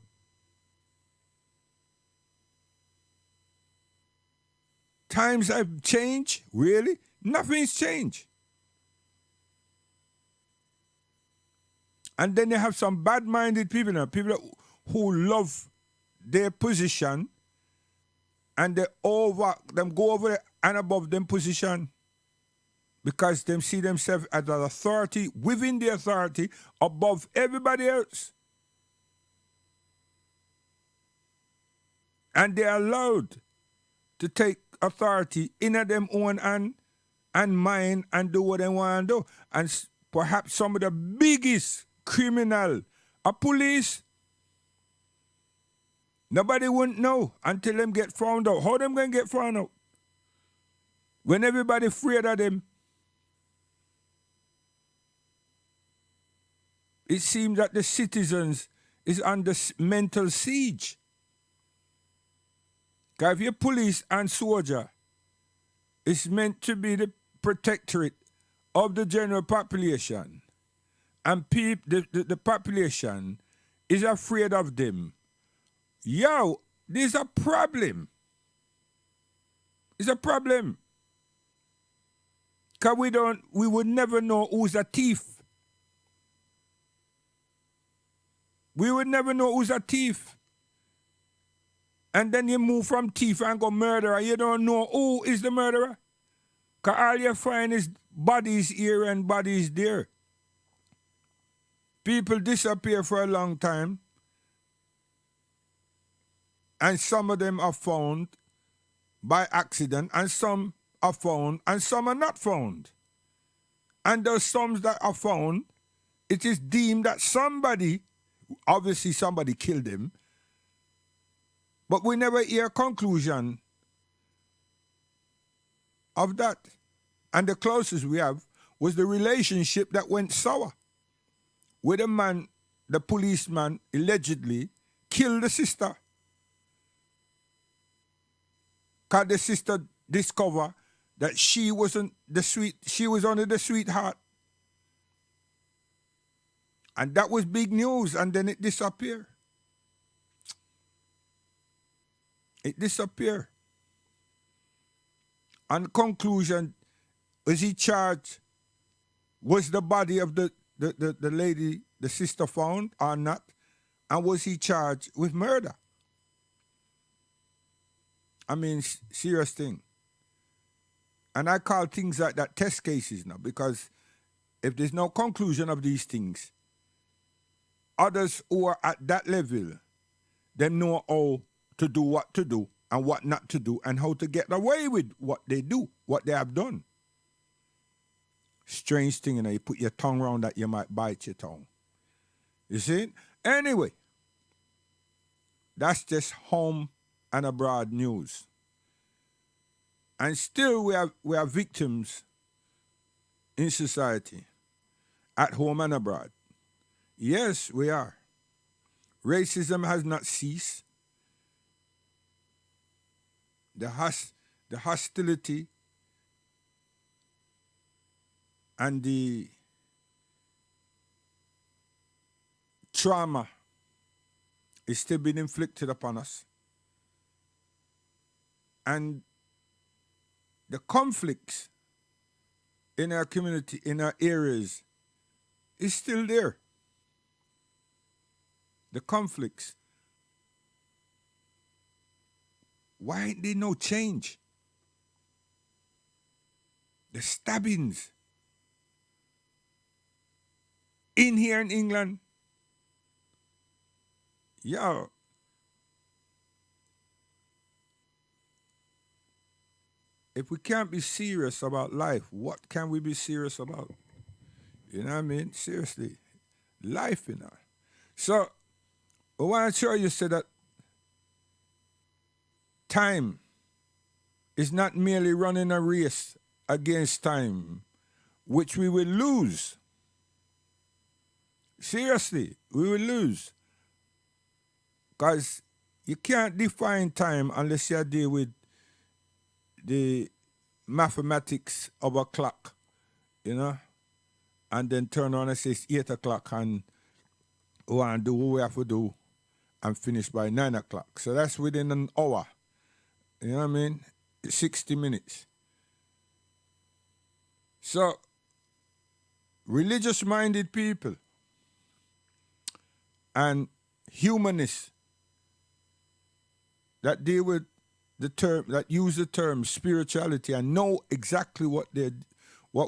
Times have changed, really? Nothing's changed. And then you have some bad-minded people now, people who love their position and they go over and above them position because they see themselves as an authority, within the authority, above everybody else. And they are allowed to take authority in them own hand and mind and do what they want to do. And perhaps some of the biggest criminal are police. Nobody wouldn't know until them get found out. How them going to get found out? When everybody afraid of them. It seems that the citizens is under mental siege. Because if you're police and soldier, it's meant to be the protectorate of the general population. And the population is afraid of them. Yo, there's a problem. It's a problem. Because we would never know who's a thief. We would never know who's a thief. And then you move from thief and go murderer. You don't know who is the murderer. Because all you find is bodies here and bodies there. People disappear for a long time. And some of them are found by accident, and some are found, and some are not found. And those some that are found, it is deemed that somebody, obviously somebody killed him, but we never hear a conclusion of that. And the closest we have was the relationship that went sour, where the man, the policeman, allegedly killed the sister. Because the sister discovered that she wasn't she was only the sweetheart. And that was big news, and then it disappeared. It disappeared. And conclusion, was he charged? Was the body of the lady, the sister, found or not? And was he charged with murder? I mean, serious thing. And I call things like that test cases now, because if there's no conclusion of these things, others who are at that level, they know how to do what to do and what not to do and how to get away with what they do, what they have done. Strange thing, you know, you put your tongue around that, you might bite your tongue. You see? Anyway, that's just home and abroad news. And still we are victims in society, at home and abroad. Yes, we are. Racism has not ceased. The hostility and the trauma is still being inflicted upon us. And the conflicts in our community, in our areas, is still there. The conflicts. Why ain't there no change? The stabbings in here in England. Yo. If we can't be serious about life, what can we be serious about? You know what I mean? Seriously. Life, you know. So, I want to show you so that time is not merely running a race against time, which we will lose. Seriously, we will lose. Because you can't define time unless you deal with the mathematics of a clock, you know, and then turn on and say it's 8 o'clock and we want to do what we have to do and finish by 9 o'clock. So that's within an hour. You know what I mean? 60 minutes. So, religious-minded people and humanists that deal with the term, that use the term spirituality and know exactly what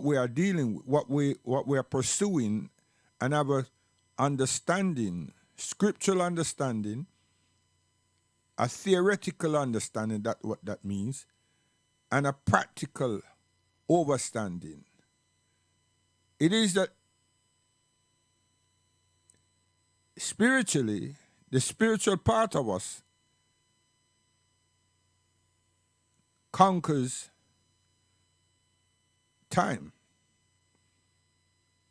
we are dealing with, what we are pursuing, and have a understanding, scriptural understanding, a theoretical understanding, that what that means, and a practical overstanding. It is that spiritually, the spiritual part of us conquers time.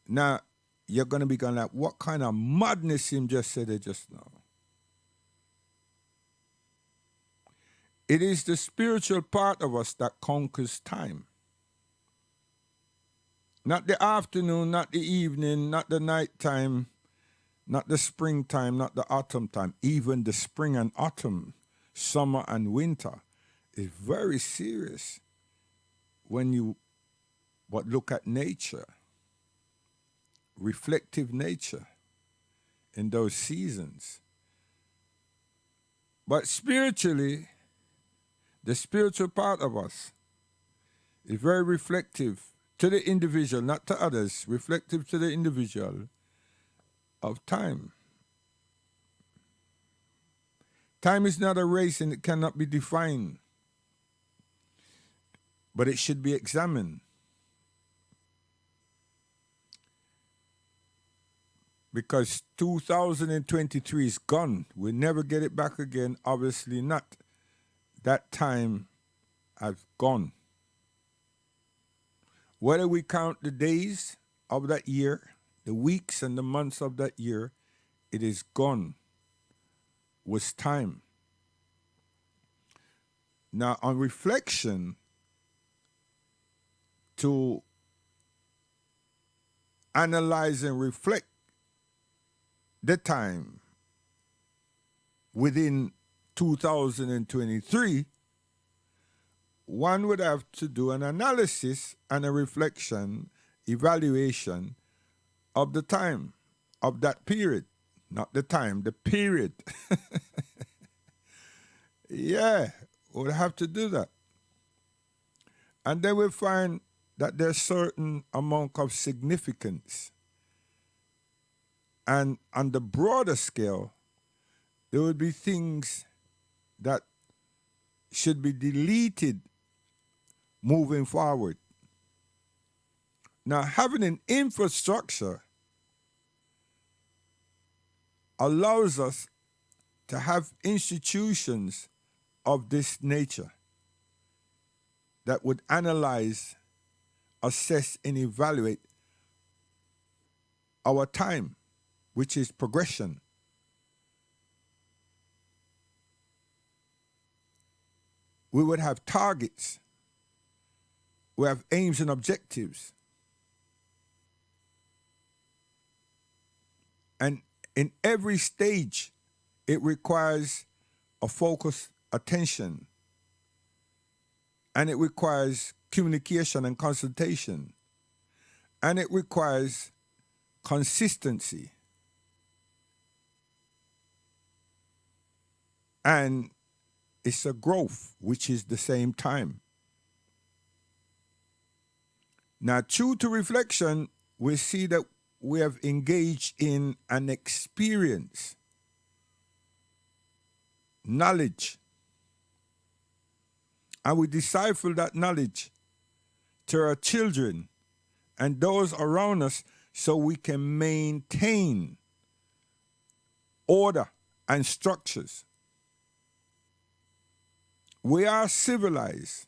Now, you're going to be going like, what kind of madness him just said it just now? It is the spiritual part of us that conquers time. Not the afternoon, not the evening, not the nighttime, not the springtime, not the autumn time. Even the spring and autumn, summer and winter is very serious when you look at nature, reflective nature in those seasons. But spiritually, the spiritual part of us is very reflective to the individual, not to others, reflective to the individual of time. Time is not a race and it cannot be defined, but it should be examined. Because 2023 is gone. We'll never get it back again. Obviously not. That time has gone. Whether we count the days of that year, the weeks and the months of that year, it is gone. Was time. Now, on reflection, to analyze and reflect the time within 2023, one would have to do an analysis and a reflection, evaluation of the time, of that period. Not the time, the period. Yeah, we'll have to do that. And then we'll find that there's certain amount of significance. And on the broader scale, there would be things that should be deleted moving forward. Now, having an infrastructure allows us to have institutions of this nature that would analyze, assess, and evaluate our time, which is progression. We would have targets. We have aims and objectives. And in every stage, it requires a focused attention. And it requires communication and consultation. And it requires consistency. And it's a growth, which is the same time. Now, true to reflection, we see that we have engaged in an experience, knowledge, and we decipher that knowledge to our children and those around us so we can maintain order and structures. We are civilized,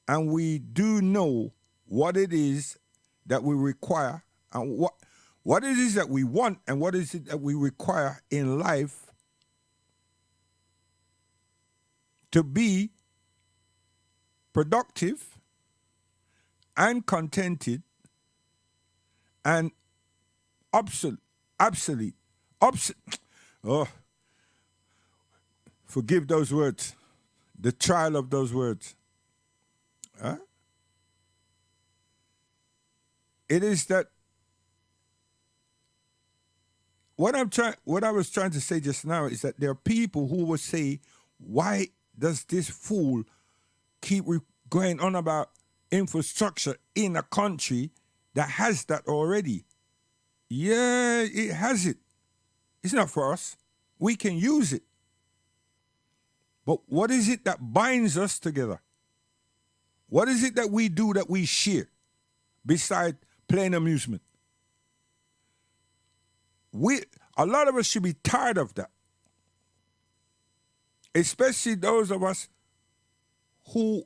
and we do know what it is that we require and what it is that we want and what is it that we require in life to be productive and contented and obsolete. Oh, forgive those words. The trial of those words. Huh? It is that what I was trying to say just now is that there are people who will say, why does this fool keep going on about infrastructure in a country that has that already? Yeah, it has it. It's not for us. We can use it. But what is it that binds us together? What is it that we do that we share beside playing amusement? A lot of us should be tired of that. Especially those of us who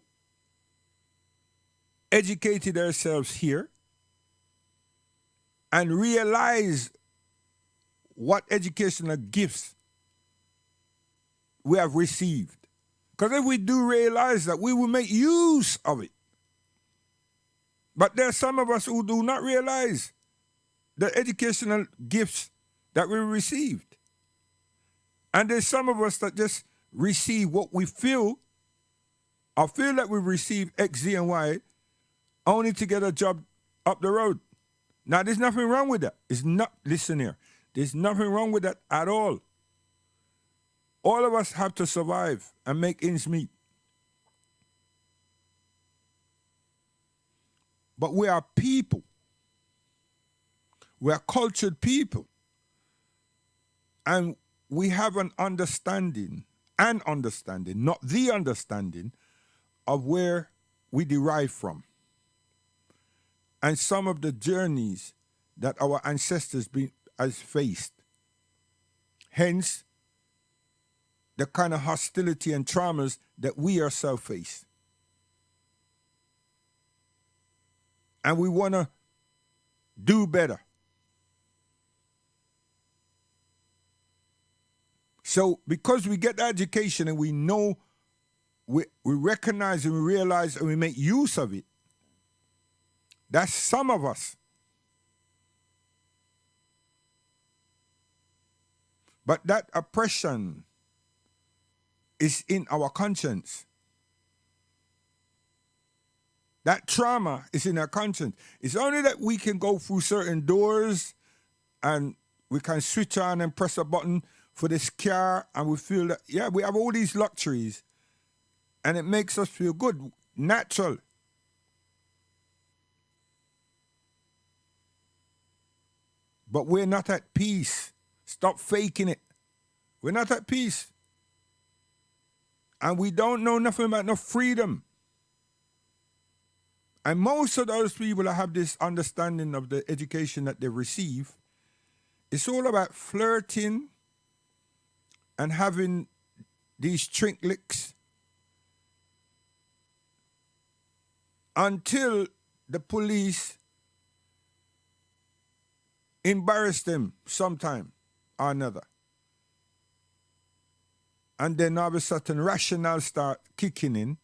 educated ourselves here and realize what educational gifts we have received. Because if we do realize that, we will make use of it. But there are some of us who do not realize the educational gifts that we received. And there's some of us that just receive what we feel, or feel that we receive X, Z, and Y, only to get a job up the road. Now, there's nothing wrong with that. Listen here. There's nothing wrong with that at all. All of us have to survive and make ends meet. But we are people. We are cultured people. And we have an understanding, not the understanding, of where we derive from. And some of the journeys that our ancestors has faced. Hence, the kind of hostility and traumas that we ourselves face. And we want to do better. So because we get the education and we know, we recognize and we realize and we make use of it, that's some of us. But that oppression is in our conscience. That trauma is in our conscience. It's only that we can go through certain doors and we can switch on and press a button for this car and we feel that, yeah, we have all these luxuries and it makes us feel good, natural. But we're not at peace. Stop faking it. We're not at peace. And we don't know nothing about no freedom. And most of those people that have this understanding of the education that they receive, it's all about flirting and having these trinklicks until the police embarrass them sometime or another. And then all of a sudden rationale start kicking in.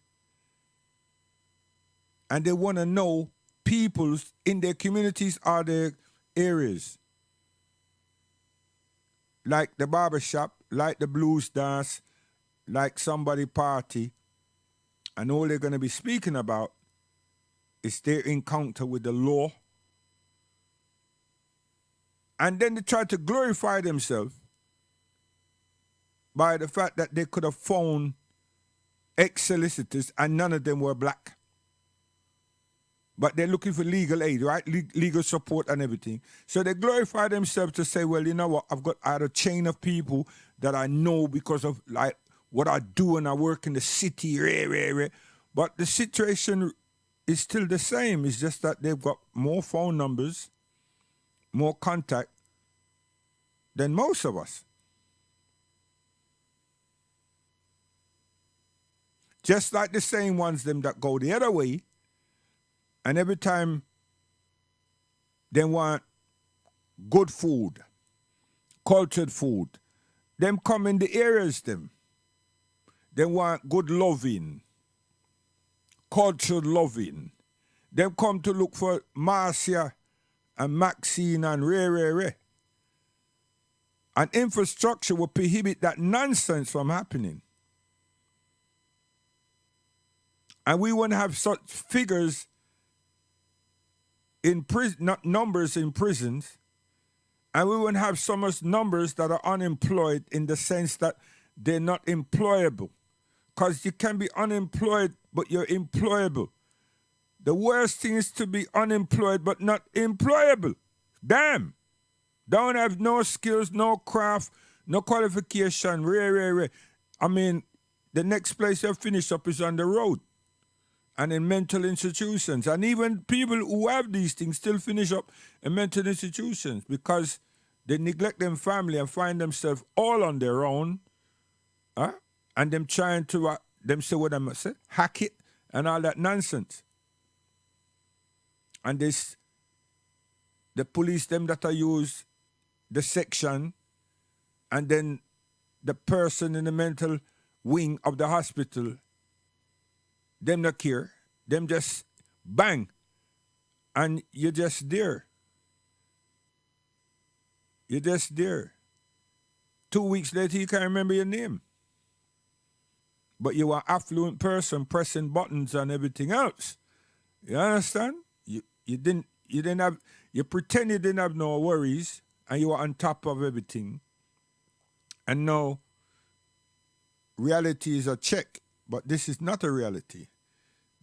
And they want to know peoples in their communities or their areas. Like the barbershop, like the blues dance, like somebody party. And all they're going to be speaking about is their encounter with the law. And then they try to glorify themselves by the fact that they could have found ex-solicitors and none of them were black. But they're looking for legal aid, right? Legal support and everything. So they glorify themselves to say, well, you know what? I had a chain of people that I know because of like what I do and I work in the city. But the situation is still the same. It's just that they've got more phone numbers, more contact than most of us. Just like the same ones them that go the other way, and every time they want good food, cultured food, them come in the areas them. They want good loving, cultured loving. Them come to look for Marcia and Maxine and Ray. And infrastructure will prohibit that nonsense from happening. And we won't have such figures in prison, not numbers in prisons, and we won't have so much numbers that are unemployed in the sense that they're not employable. Because you can be unemployed, but you're employable. The worst thing is to be unemployed, but not employable. Damn. Don't have no skills, no craft, no qualification. Rare. I mean, the next place you finish up is on the road and in mental institutions. And even people who have these things still finish up in mental institutions because they neglect them family and find themselves all on their own. And them trying to, them say what I say, hack it and all that nonsense. And this, the police, them that are used, the section, and then the person in the mental wing of the hospital, them not care, them just bang, and you're just there. You're just there. 2 weeks later, you can't remember your name. But you are an affluent person pressing buttons and everything else. You understand? You pretend you didn't have no worries, and you were on top of everything. And now, reality is a check, but this is not a reality.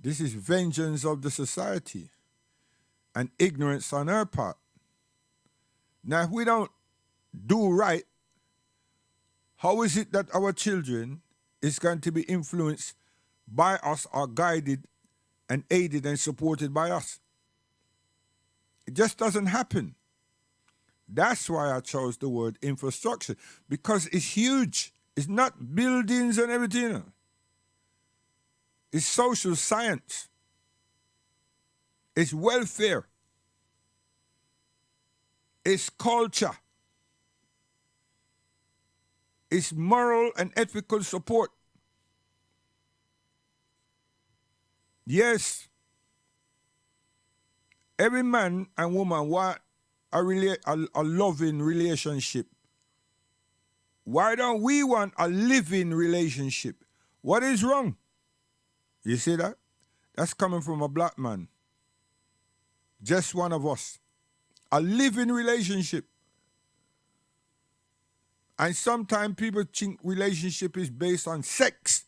This is vengeance of the society and ignorance on our part. Now, if we don't do right, how is it that our children is going to be influenced by us or guided and aided and supported by us? It just doesn't happen. That's why I chose the word infrastructure, because it's huge. It's not buildings and everything. It's social science. It's welfare. It's culture. It's moral and ethical support. Yes, every man and woman want a loving relationship. Why don't we want a living relationship? What is wrong? You see that? That's coming from a black man. Just one of us. A living relationship. And sometimes people think relationship is based on sex,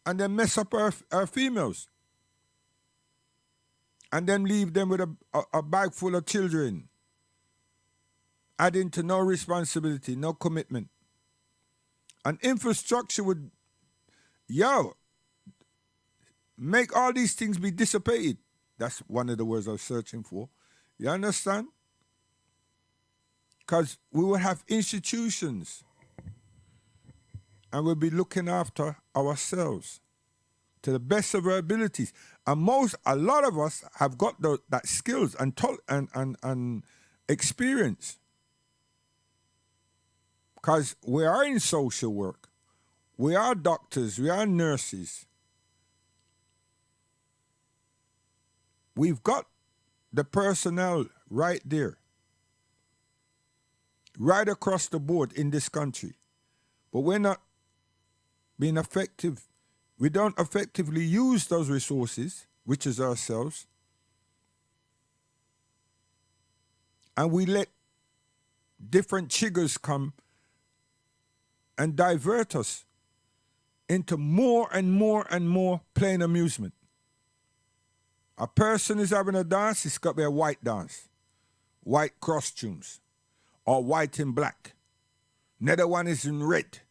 and then mess up our females. And then leave them with a bag full of children, adding to no responsibility, no commitment. And infrastructure would, make all these things be dissipated. That's one of the words I was searching for. You understand? Because we will have institutions and we'll be looking after ourselves to the best of our abilities. And a lot of us have got that skills and experience. Because we are in social work. We are doctors. We are nurses. We've got the personnel right there, right across the board in this country. But we're not being effective. We don't effectively use those resources, which is ourselves. And we let different triggers come and divert us into more and more and more plain amusement. A person is having a dance, it's got to be a white dance. White costumes. Or white and black. Another one is in red.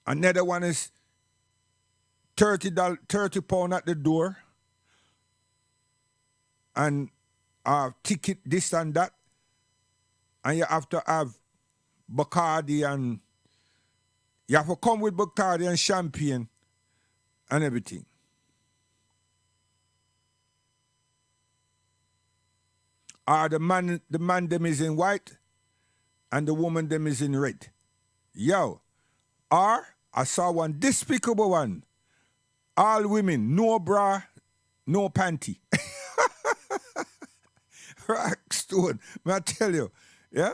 Another one is £30 at the door. And a ticket, this and that. And you have to have Bacardi and you have to come with Bacardi and champagne and everything. The man them is in white and the woman them is in red. I saw one despicable one. All women, no bra, no panty. Rock stone, I tell you, yeah?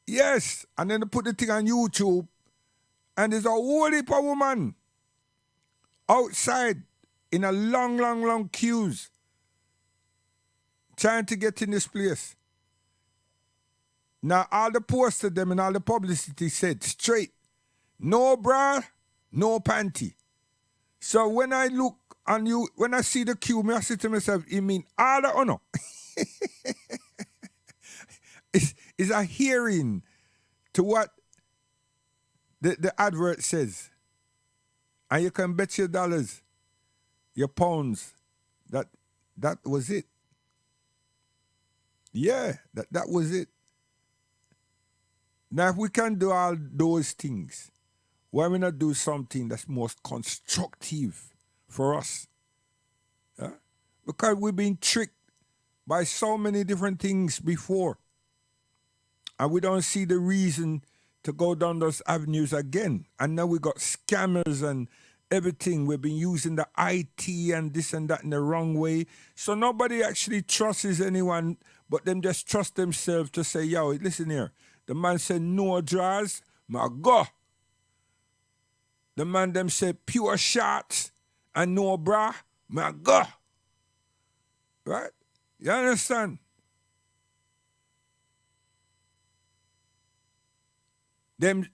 Yes, and then they put the thing on YouTube, and there's a whole heap of woman outside in a long queues trying to get in this place. Now, all the posters them and all the publicity said straight, no bra, no panty. So when I look on you, when I see the queue, I say to myself, you mean all the honor? It's a hearing to what the advert says. And you can bet your dollars, your pounds, that was it. Yeah, that was it. Now, if we can do all those things, why we not do something that's most constructive for us? Yeah? Because we've been tricked by so many different things before. And we don't see the reason to go down those avenues again. And now we got scammers and everything. We've been using the IT and this and that in the wrong way. So nobody actually trusts anyone, but them just trust themselves to say, yo, listen here. The man said no draws, my go. The man them said pure shots and no bra, my go. Right? You understand? Them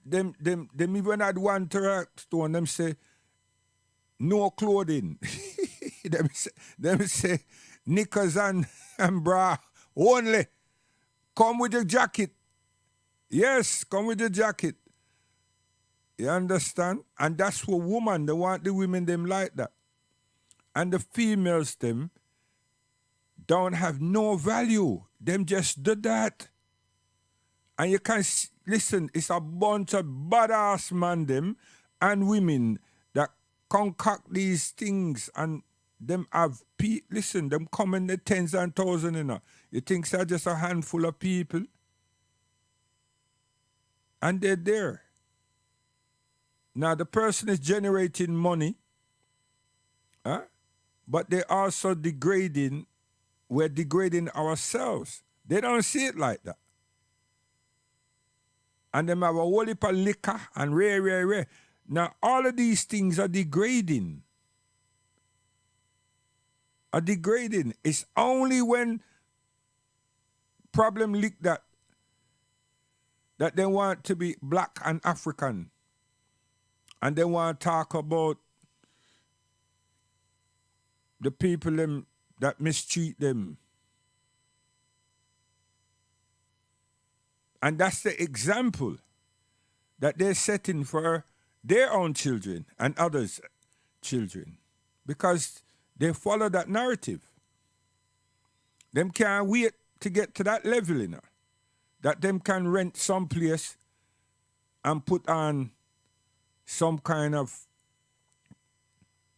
even had one to them say no clothing. them say knickers and bra only. Come with your jacket. Yes, come with your jacket. You understand? And that's what women, they want the women them like that. And the females them don't have no value. Them just do that. And you can listen, it's a bunch of badass man them and women that concoct these things and them have listen, them come in the tens and thousands, you know. You think they're just a handful of people? And they're there. Now the person is generating money, but they're also degrading. We're degrading ourselves. They don't see it like that. And them have a whole heap of liquor and rare. Now all of these things are degrading. It's only when problem leak that they want to be black and African. And they want to talk about the people them that mistreat them. And that's the example that they're setting for their own children and others' children. Because they follow that narrative. Them can't wait to get to that level, you know, that them can rent some place and put on some kind of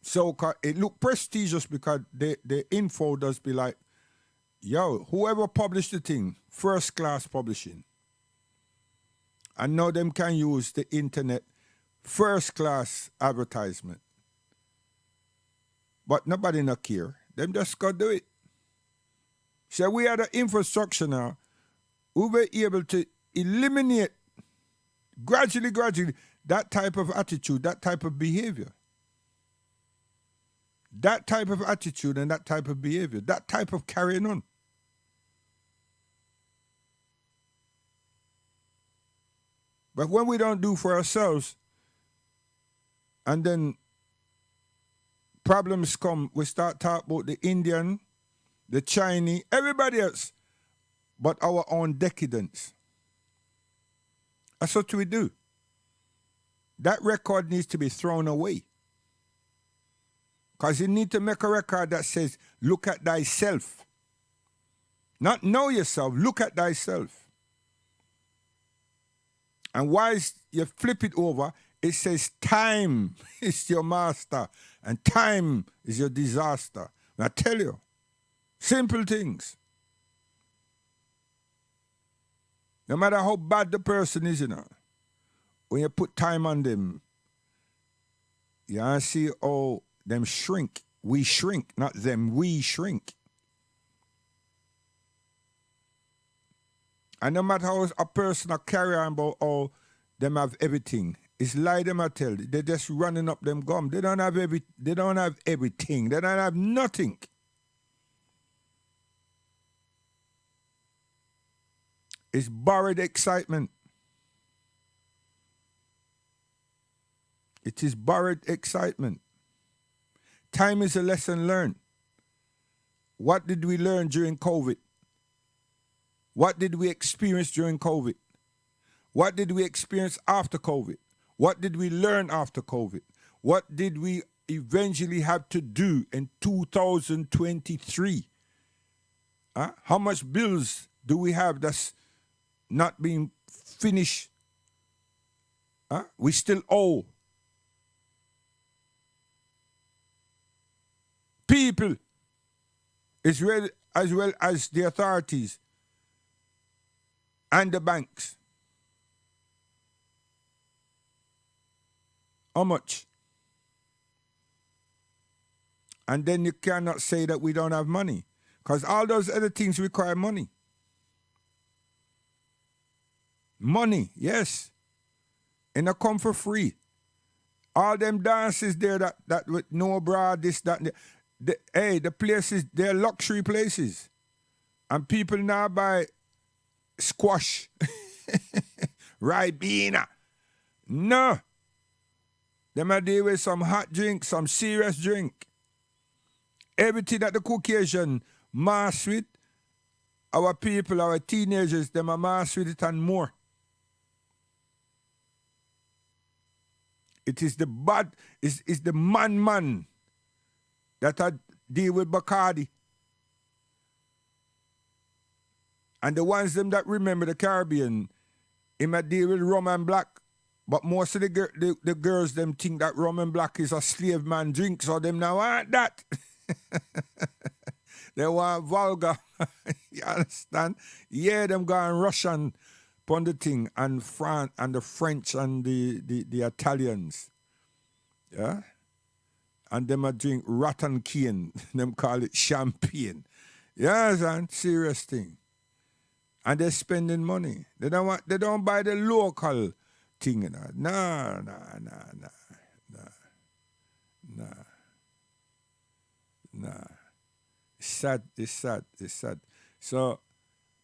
so-called, it look prestigious because the info does be like, yo, whoever published the thing, first class publishing. And now them can use the internet, first class advertisement. But nobody not care. Them just got to do it. So we had the infrastructure now. We were able to eliminate gradually that type of attitude, that type of behavior. That type of attitude and that type of behavior, that type of carrying on. But when we don't do for ourselves, and then problems come, we start talking about the Indian, the Chinese, everybody else, but our own decadence. That's what we do. That record needs to be thrown away. Because you need to make a record that says, look at thyself. Not know yourself, look at thyself. And whilst you flip it over, it says time is your master and time is your disaster. And I tell you, simple things. No matter how bad the person is, you know, when you put time on them, you see how them shrink. We shrink, not them, we shrink. And no matter how a person a carry on about how them have everything, it's lie them I tell. They're just running up them gum. They don't have everything. They don't have nothing. It's borrowed excitement. It is borrowed excitement. Time is a lesson learned. What did we learn during COVID? What did we experience during COVID? What did we experience after COVID? What did we learn after COVID? What did we eventually have to do in 2023? How much bills do we have that's not being finished? We still owe. People, as well as the authorities and the banks. How much? And then you cannot say that we don't have money, because all those other things require money. Money, yes. And it come for free. All them dances there that with no bra, this, that, and the places, they're luxury places. And people now buy squash, Ribena. No. Them are there with some hot drink, some serious drink. Everything that the Caucasian mass with, our people, our teenagers, them are mass with it and more. It is the bad, it's the man that I deal with Bacardi. And the ones them that remember the Caribbean, he might deal with rum and black. But most of the girls them think that rum and black is a slave man drink, so them now want that. They want vulgar. You understand? Yeah, them going Russian upon the thing, and France and the French and the Italians. Yeah? And them a drink rotten cane. Them call it champagne. Yeah, man, serious thing. And they're spending money. They don't buy the local thing, you know. Nah. It's sad. So,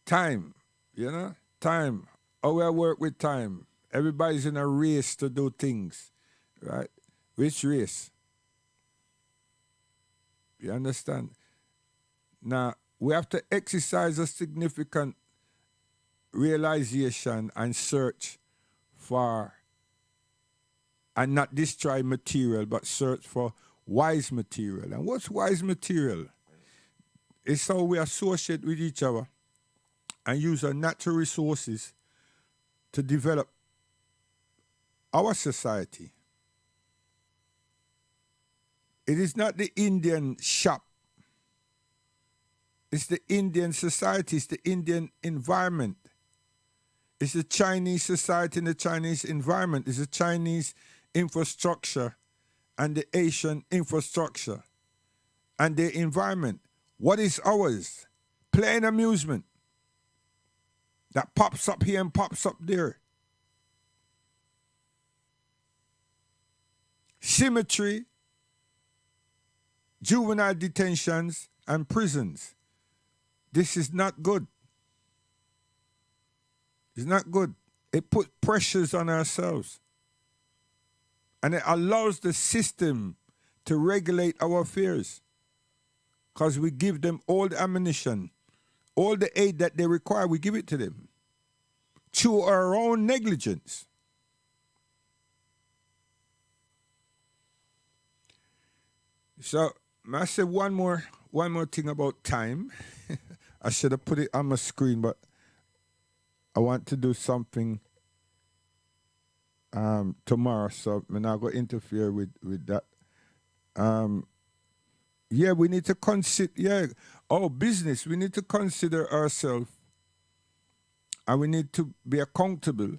time, you know, time. How we work with time. Everybody's in a race to do things, right? Which race? You understand? Now, we have to exercise a significant realization and search for, and not destroy material, but search for wise material. And what's wise material? It's how we associate with each other and use our natural resources to develop our society. It is not the Indian shop. It's the Indian society. It's the Indian environment. It's the Chinese society and the Chinese environment. It's the Chinese infrastructure and the Asian infrastructure and their environment. What is ours? Play and amusement that pops up here and pops up there. Symmetry, juvenile detentions, and prisons. This is not good. It's not good. It puts pressures on ourselves. And it allows the system to regulate our affairs. Because we give them all the ammunition, all the aid that they require, we give it to them. Through our own negligence. So, I said one more thing about time. I should have put it on my screen, but I want to do something tomorrow, so I'm not going to interfere with that. Yeah, we need to consider, business, we need to consider ourselves, and we need to be accountable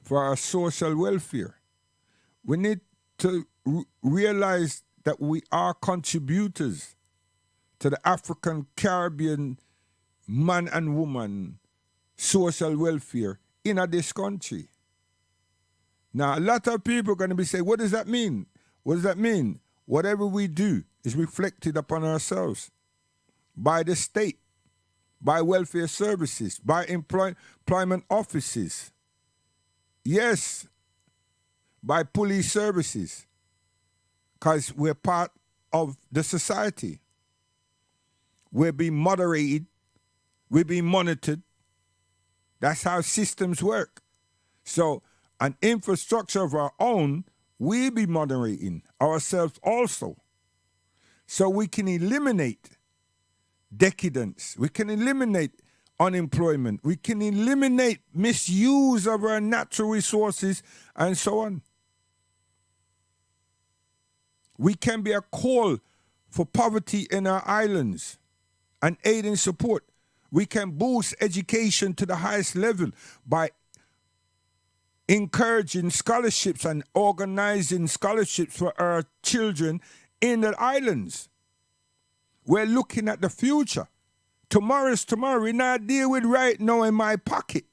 for our social welfare. We need to realize that we are contributors to the African Caribbean man and woman social welfare in this country. Now, a lot of people are going to be saying, what does that mean? What does that mean? Whatever we do is reflected upon ourselves by the state, by welfare services, by employment offices. Yes, by police services, because we're part of the society. We're being moderated, we're being monitored. That's how systems work. So, an infrastructure of our own, we be moderating ourselves also. So we can eliminate decadence. We can eliminate unemployment. We can eliminate misuse of our natural resources and so on. We can be a call for poverty in our islands and aid and support. We can boost education to the highest level by encouraging scholarships and organizing scholarships for our children in the islands. We're looking at the future. Tomorrow's tomorrow. We're not dealing with right now in my pocket.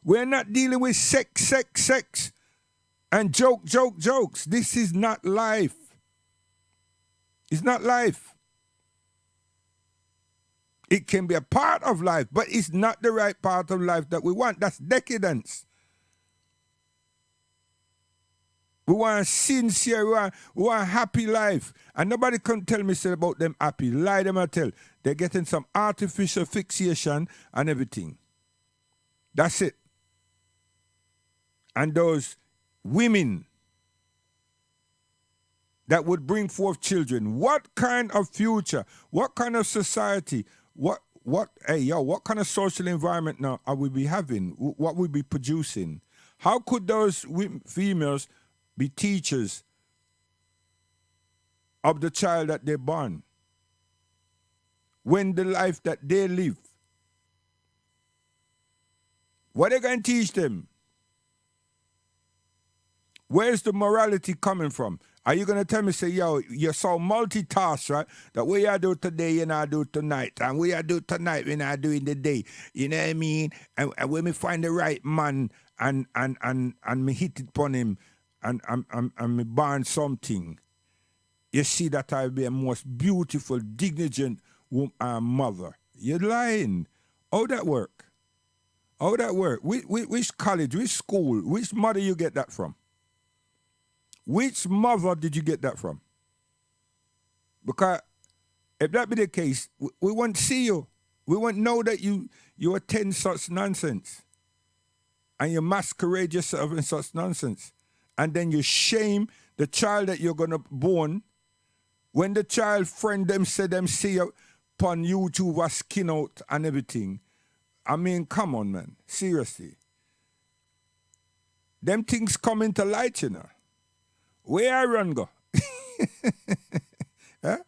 We're not dealing with sex, and jokes. This is not life. It's not life. It can be a part of life, but it's not the right part of life that we want. That's decadence. We want a sincere, we want a happy life. And nobody can tell me say about them happy. Lie them I tell. They're getting some artificial fixation and everything. That's it. And those women that would bring forth children, what kind of future, what kind of society, what kind of social environment now are we be having? What we be producing? How could those females be teachers of the child that they're born when the life that they live, what are they going to teach them? Where's the morality coming from? Are you going to tell me, say, yo, you're so multitask, right? That what you do today, you not do tonight. And what you do tonight, you not do in the day. You know what I mean? And when me find the right man and me hit it upon him and me burn something, you see that I'll be a most beautiful, diligent mother. You're lying. How that work? How that work? Which college, which school, which mother you get that from? Which mother did you get that from? Because if that be the case, we won't see you. We won't know that you attend such nonsense. And you masquerade yourself in such nonsense. And then you shame the child that you're going to born. When the child friend them say them see you upon YouTube or skin out and everything. I mean, come on, man. Seriously. Them things come into light, you know. Where I run go? Huh?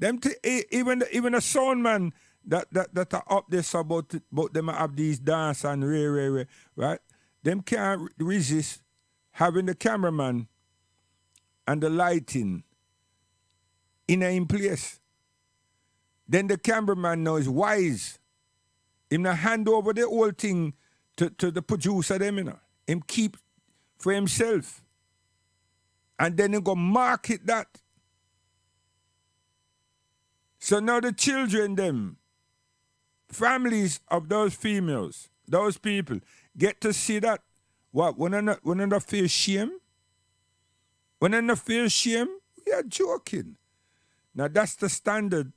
Even a sound man that are up there so about them have these dance and right? Them can't resist having the cameraman and the lighting in place. Then the cameraman now is wise. Him not hand over the whole thing to the producer them, you know. Him keep for himself. And then he go market that. So now the children, them, families of those females, those people, get to see that. What, when I not feel shame? When I not feel shame, we are joking. Now that's the standard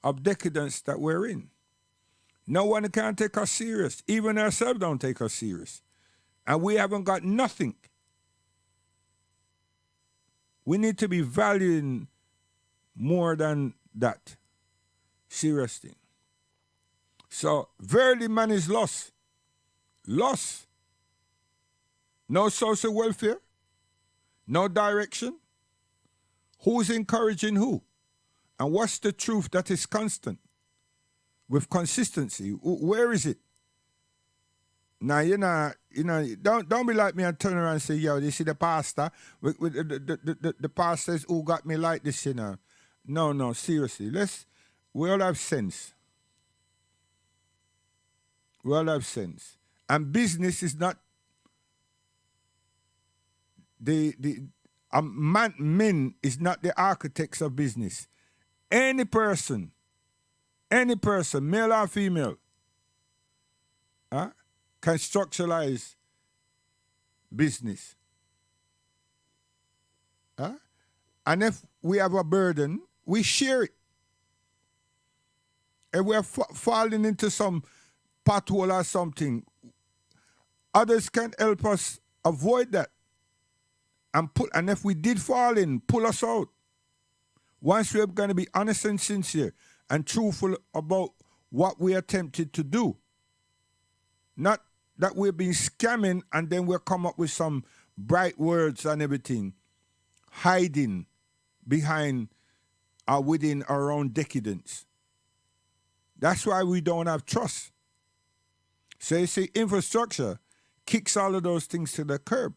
of decadence that we're in. No one can take us serious. Even ourselves don't take us serious. And we haven't got nothing. We need to be valuing more than that. Seriously. So, verily man is lost. Lost. No social welfare. No direction. Who's encouraging who? And what's the truth that is constant? With consistency. Where is it? Now, don't be like me and turn around and say, yo, this is the pastor. The pastors who got me like this, you know. No, seriously. We all have sense. We all have sense. And business is not men is not the architects of business. Any person, male or female, can structuralize business. And if we have a burden, we share it. If we're falling into some pothole or something, others can help us avoid that. And if we did fall in, pull us out. Once we're going to be honest and sincere and truthful about what we attempted to do. Not that we've been scamming and then we'll come up with some bright words and everything, hiding behind or within our own decadence. That's why we don't have trust. So you see, infrastructure kicks all of those things to the curb.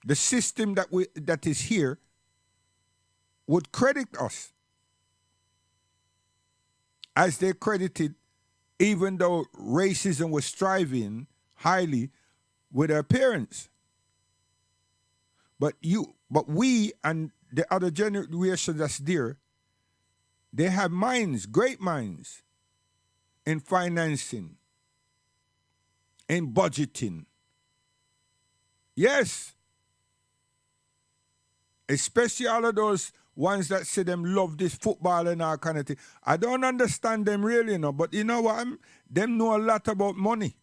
The system that is here would credit us as they credited, even though racism was striving highly with our parents. But we and the other generation that's there, they have minds, great minds, in financing, in budgeting. Yes. Especially all of those ones that say them love this football and all kind of thing. I don't understand them really, but you know what? Them know a lot about money.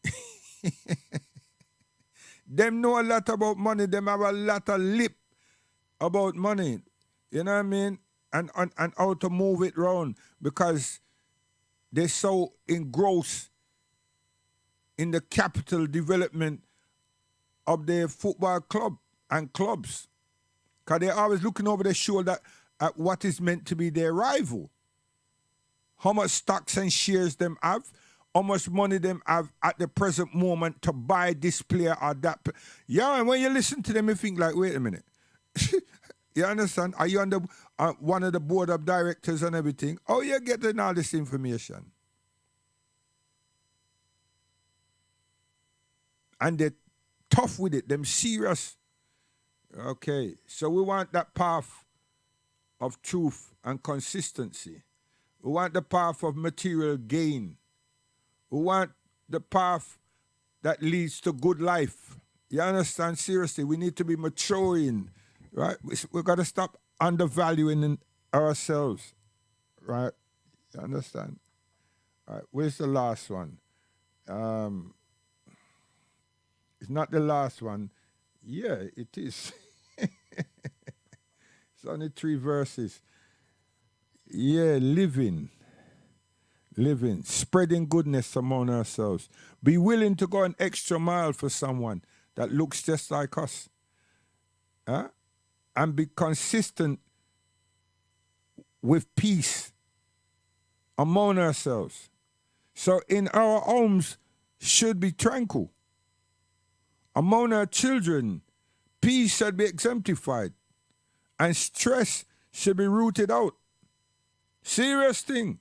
Them know a lot about money. Them have a lot of lip about money. You know what I mean? And how to move it around because they're so engrossed in the capital development of their football club and clubs. Because they're always looking over their shoulder at what is meant to be their rival. How much stocks and shares them have, how much money them have at the present moment to buy this player or that. Yeah, and when you listen to them, you think like, wait a minute. You understand? Are you under one of the board of directors and everything? Oh, you're getting all this information. And they're tough with it, them serious. Okay, so we want that path of truth and consistency. We want the path of material gain. We want the path that leads to good life. You understand? Seriously, we need to be maturing, right? We've got to stop undervaluing ourselves, right? You understand? All right, where's the last one? It's not the last one. Yeah, it is. It's only 3 verses. Yeah, living, spreading goodness among ourselves. Be willing to go an extra mile for someone that looks just like us. And be consistent with peace among ourselves. So in our homes should be tranquil. Among our children, peace should be exemplified. And stress should be rooted out. Serious thing.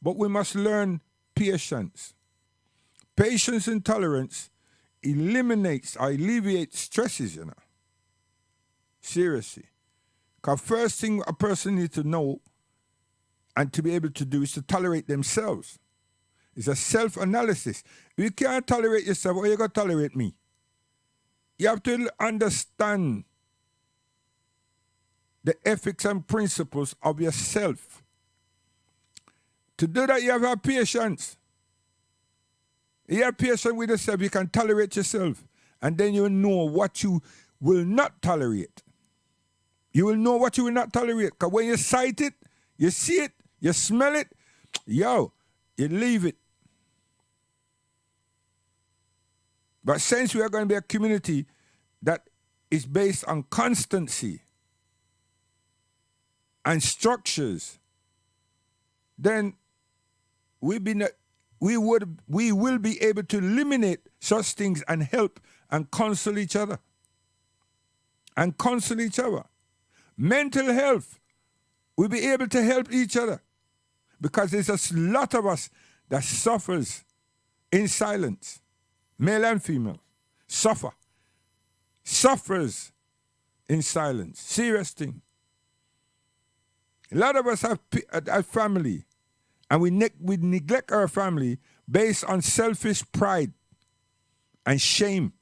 But we must learn patience. Patience and tolerance alleviates stresses, you know. Seriously. Because first thing a person needs to know and to be able to do is to tolerate themselves. It's a self-analysis. If you can't tolerate yourself, how are you going to tolerate me? You have to understand the ethics and principles of yourself. To do that, you have to have patience. You have patience with yourself, you can tolerate yourself. And then you know what you will not tolerate. You will know what you will not tolerate. Because when you sight it, you see it, you smell it, you leave it. But since we are going to be a community that is based on constancy and structures, then we will be able to eliminate such things and help and counsel each other. And counsel each other. Mental health, we'll be able to help each other. Because there's a lot of us that suffers in silence, male and female, suffers in silence. Serious thing. A lot of us have family, and we neglect our family based on selfish pride and shame,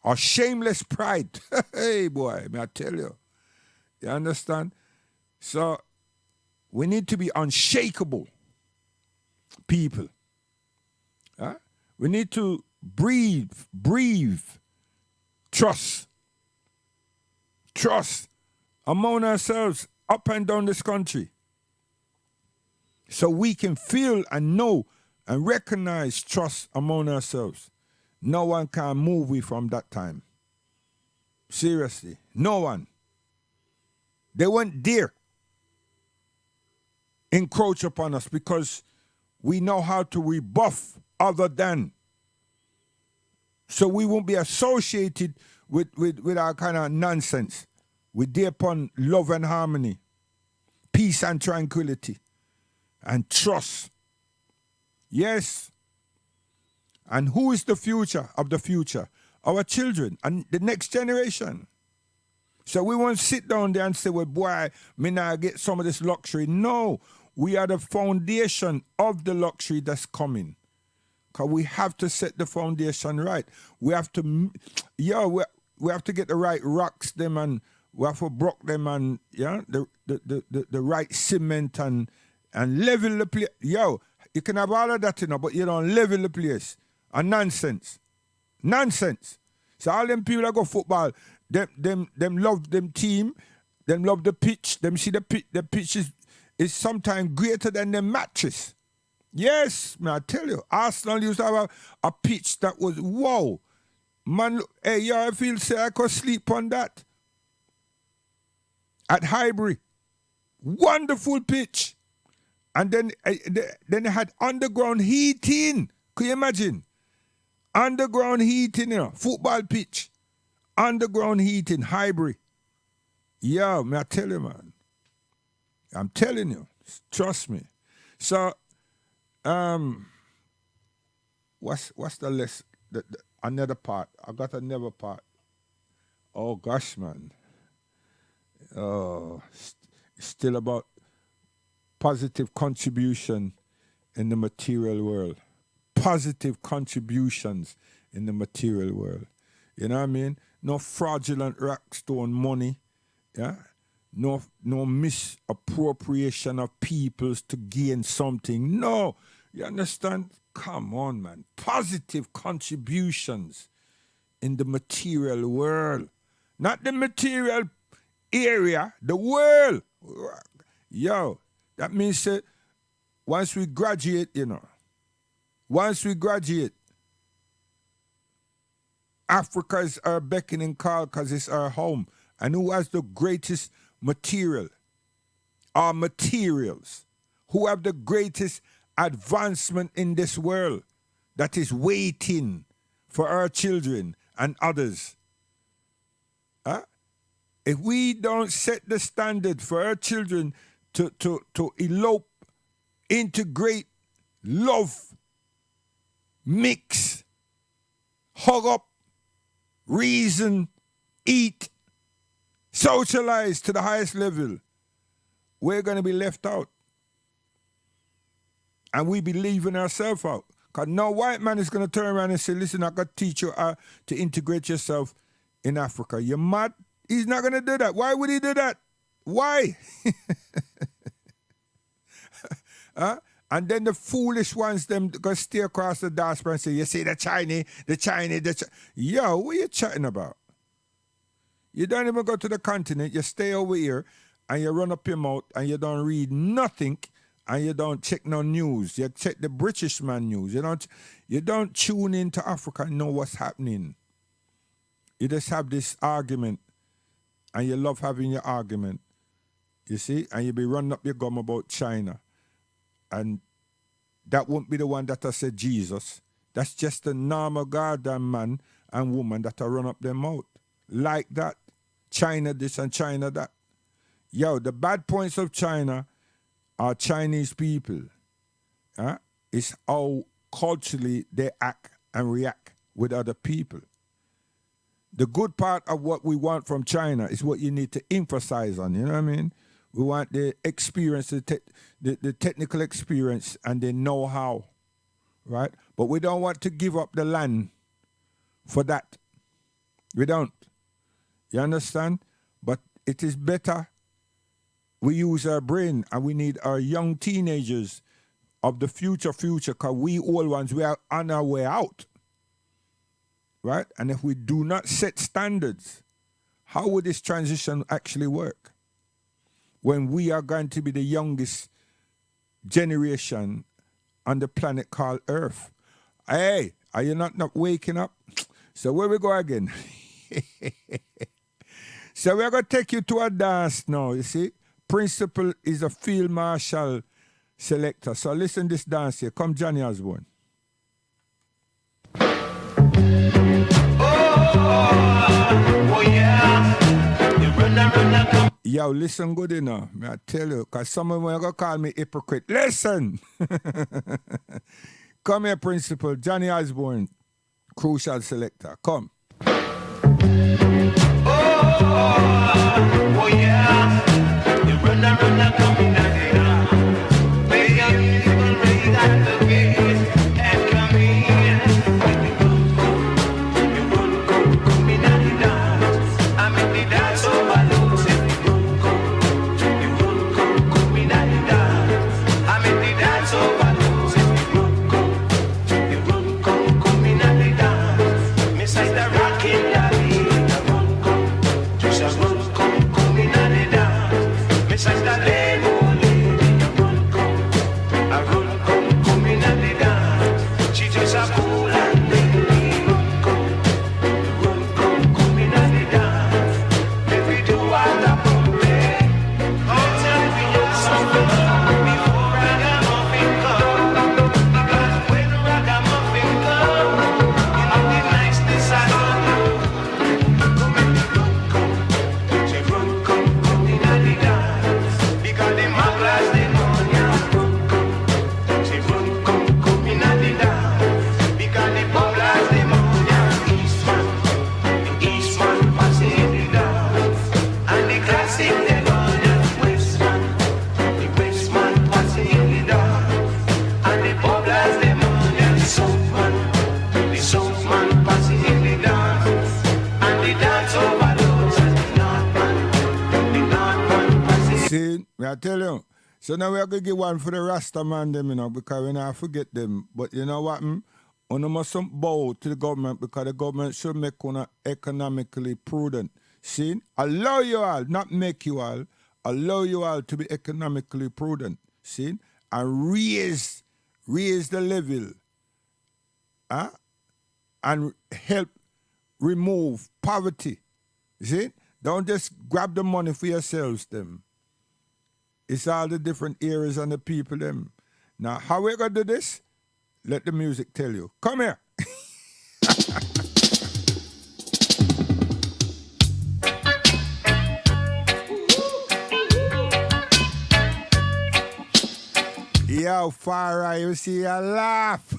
or shameless pride. Hey, boy, may I tell you. You understand? So we need to be unshakable people. We need to breathe, trust among ourselves up and down this country, so we can feel and know and recognize trust among ourselves. No one can move we from that time. Seriously, no one. They won't dare encroach upon us because we know how to rebuff other than. So we won't be associated with our kind of nonsense. We dare upon love and harmony, peace and tranquility, and trust. Yes. And who is the future of the future? Our children and the next generation. So we won't sit down there and say, well, boy, me now get some of this luxury. No, we are the foundation of the luxury that's coming. Because we have to set the foundation right. We have to, we have to get the right rocks them, and we have to block them, and the right cement and level the place. You can have all of that, but you don't level the place. And nonsense. So all them people that go football, them love them team, them love the pitch, them see the pitch is sometimes greater than the mattress. Yes, man, I tell you, Arsenal used to have a pitch that was, wow. Man, hey, I feel say I could sleep on that. At Highbury. Wonderful pitch. And then they had underground heating. Could you imagine? Underground heating, football pitch. Underground heating, Highbury. Yeah, man, I tell you, man. I'm telling you. Trust me. So, what's the list? Another part. I got another part. Oh, gosh, man. Oh, still about positive contribution in the material world. Positive contributions in the material world. You know what I mean? No fraudulent rockstone money. Yeah? No misappropriation of peoples to gain something. No. You understand? Come on, man. Positive contributions in the material world. Not the material area, the world. Yo, that means that once we graduate, Africa is our beckoning call because it's our home. And who has the greatest material? Our materials. Who have the greatest advancement in this world that is waiting for our children and others? If we don't set the standard for our children to elope, integrate, love, mix, hug up, reason, eat, socialize to the highest level, we're going to be left out. And we be leaving ourselves out. Because no white man is going to turn around and say, listen, I got to teach you how to integrate yourself in Africa. You're mad? He's not going to do that. Why would he do that? Why? And then the foolish ones, them go stay across the diaspora and say, you see the Chinese. Yo, what are you chatting about? You don't even go to the continent. You stay over here and you run up your mouth and you don't read nothing and you don't check no news. You check the British man news. You don't tune into Africa and know what's happening. You just have this argument and you love having your argument. You see? And you be running up your gum about China. And that won't be the one that I said Jesus. That's just the normal goddamn man and woman that I run up their mouth. Like that. China this and China that. Yo, the bad points of China our Chinese people is how culturally they act and react with other people. The good part of what we want from China is what you need to emphasize on, you know what I mean? We want the experience, the technical experience and the know-how, right? But we don't want to give up the land for that. We don't. You understand? But it is better we use our brain, and we need our young teenagers of the future, because we old ones, we are on our way out. Right? And if we do not set standards, how would this transition actually work? When we are going to be the youngest generation on the planet called Earth. Hey, are you not waking up? So where we go again? So we're going to take you to a dance now, you see. Principal is a field marshal selector. So listen this dance here. Come Johnny Osborne. Oh yeah. You run. Yo, listen good enough. I tell you, because some of them are going to call me hypocrite. Listen. Come here, Principal. Johnny Osborne, crucial selector. Come. Oh yeah. You run, coming down here. Make your people raise at the gate and come in. You run, coming down the dance. I make the dance overload. You run, coming down the dance. I make the dance overload. You run, coming down the dance. Miss I the rockin' the beat. Just run, coming down the dance. Miss I the lady. I run, coming down the dance. She just a cool and baby. Run, coming down the dance. If we do what the puppet, let's have something before ragamuffin come. Because when ragamuffin come, you know the niceness I don't She run, coming down the dance. Because them maglers, they know ya. She run, coming down the dance. Because the bubblers, they know ya. Eastman, passing the dance. And the classic, they know ya. Westman, the Westman, passing the dance. And the bubblers, they know ya. The Southman, passing the dance. And the dance overloads. And the Northman, passing. See, I tell you. So now we're going to give one for the Rasta man them, you know, because we not forget them. But you know what? You must bow to the government because the government should make one economically prudent. See? Allow you all, not make you all, allow you all to be economically prudent. See? And raise the level. And help remove poverty. See? Don't just grab the money for yourselves, them. It's all the different areas and the people, them. Now, how we going to do this? Let the music tell you. Come here. Yo, Farah, you see, I laugh.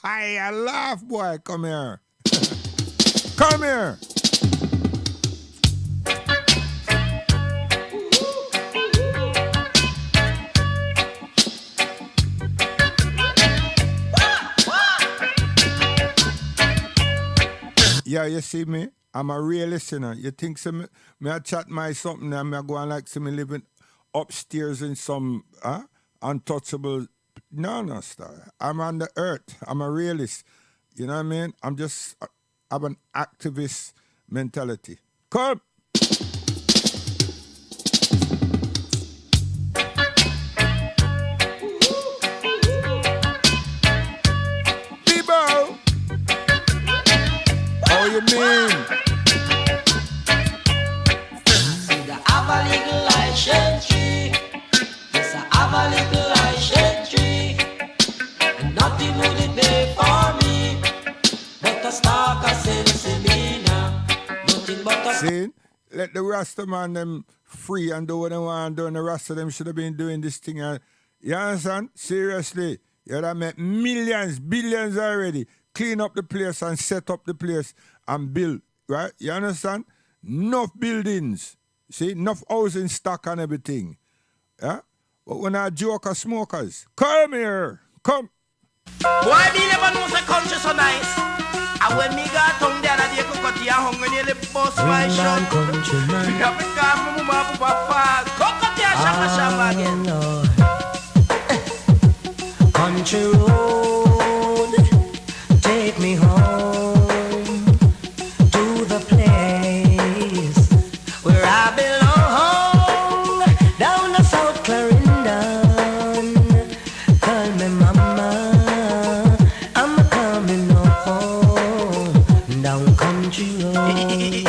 I laugh, boy. Come here. Come here. Yeah, you see me? I'm a real listener. You think me I chat my something and me I go and like me living upstairs in some untouchable. No, star. I'm on the earth. I'm a realist. You know what I mean? I'm just have an activist mentality. Come. People. How you mean? Have a little Asian tree. Yes, I have a little Asian tree. And nothing would it be for me. But a stalk of sense in me now. Nothing but a... See? Let the Rasta man them free and do what they want to do. And the Rasta them should have been doing this thing You understand? Seriously. You done make millions, billions already. Clean up the place and set up the place and build. Right? You understand? Enough buildings. See? Enough housing stock and everything. Yeah? But when I joke of smokers, come here. Come. Boy, me never know the country so nice. And when me got tongue there, I did cook tea and hungry nearly bust my shot. Me got me car, me mama, papa, cook tea and shaka again. Country road, take me home to the place where I belong, down the South Clarendon. Call me mama, I'm coming home, down country road.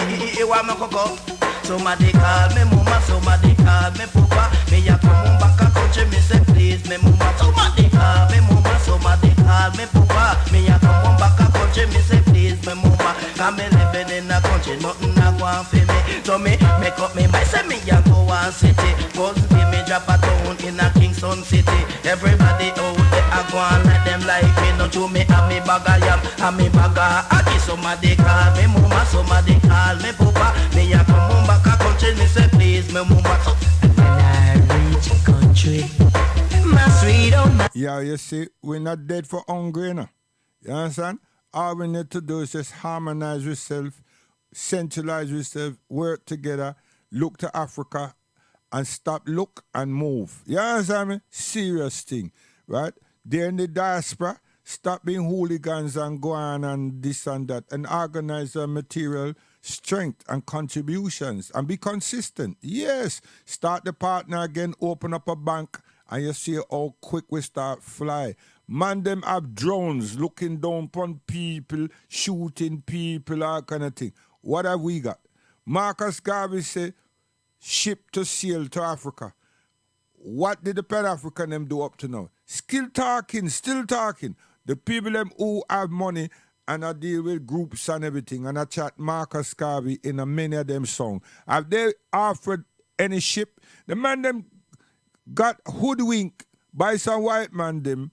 Somebody call me mama, somebody call me papa. Me a come back a country, me say please me mama. Somebody call me mama, somebody call me papa. Me a come back a country, me say please me mama. Cause me living in a country, nothing a go on for me. So me make up me mind, say me a go one city. Cause give me drop a town in a Kingston city. Everybody out there a go on like them like me. No to me and me bag a yam and me bag a aki. Somebody call me mama, somebody call me papa. Me a come back a country, me say please me mama. And when I reach a country, my sweet oh my. Yeah, you see, we're not dead for hungry, you know. You understand? All we need to do is just harmonize ourselves, centralize ourselves, work together, look to Africa, and stop, look, and move. You understand me? Serious thing, right? They're in the diaspora. Stop being hooligans and go on and this and that, and organize our material strength and contributions and be consistent. Yes, start the partner again, open up a bank, and you see how quick we start fly. Man, them have drones looking down upon people, shooting people, all kind of thing. What have we got? Marcus Garvey say, ship to sail to Africa. What did the Pan-African them do up to now? Still talking. The people them who have money and I deal with groups and everything, and I chat Marcus Garvey in a many of them songs. Have they offered any ship? The man them got hoodwinked by some white man them,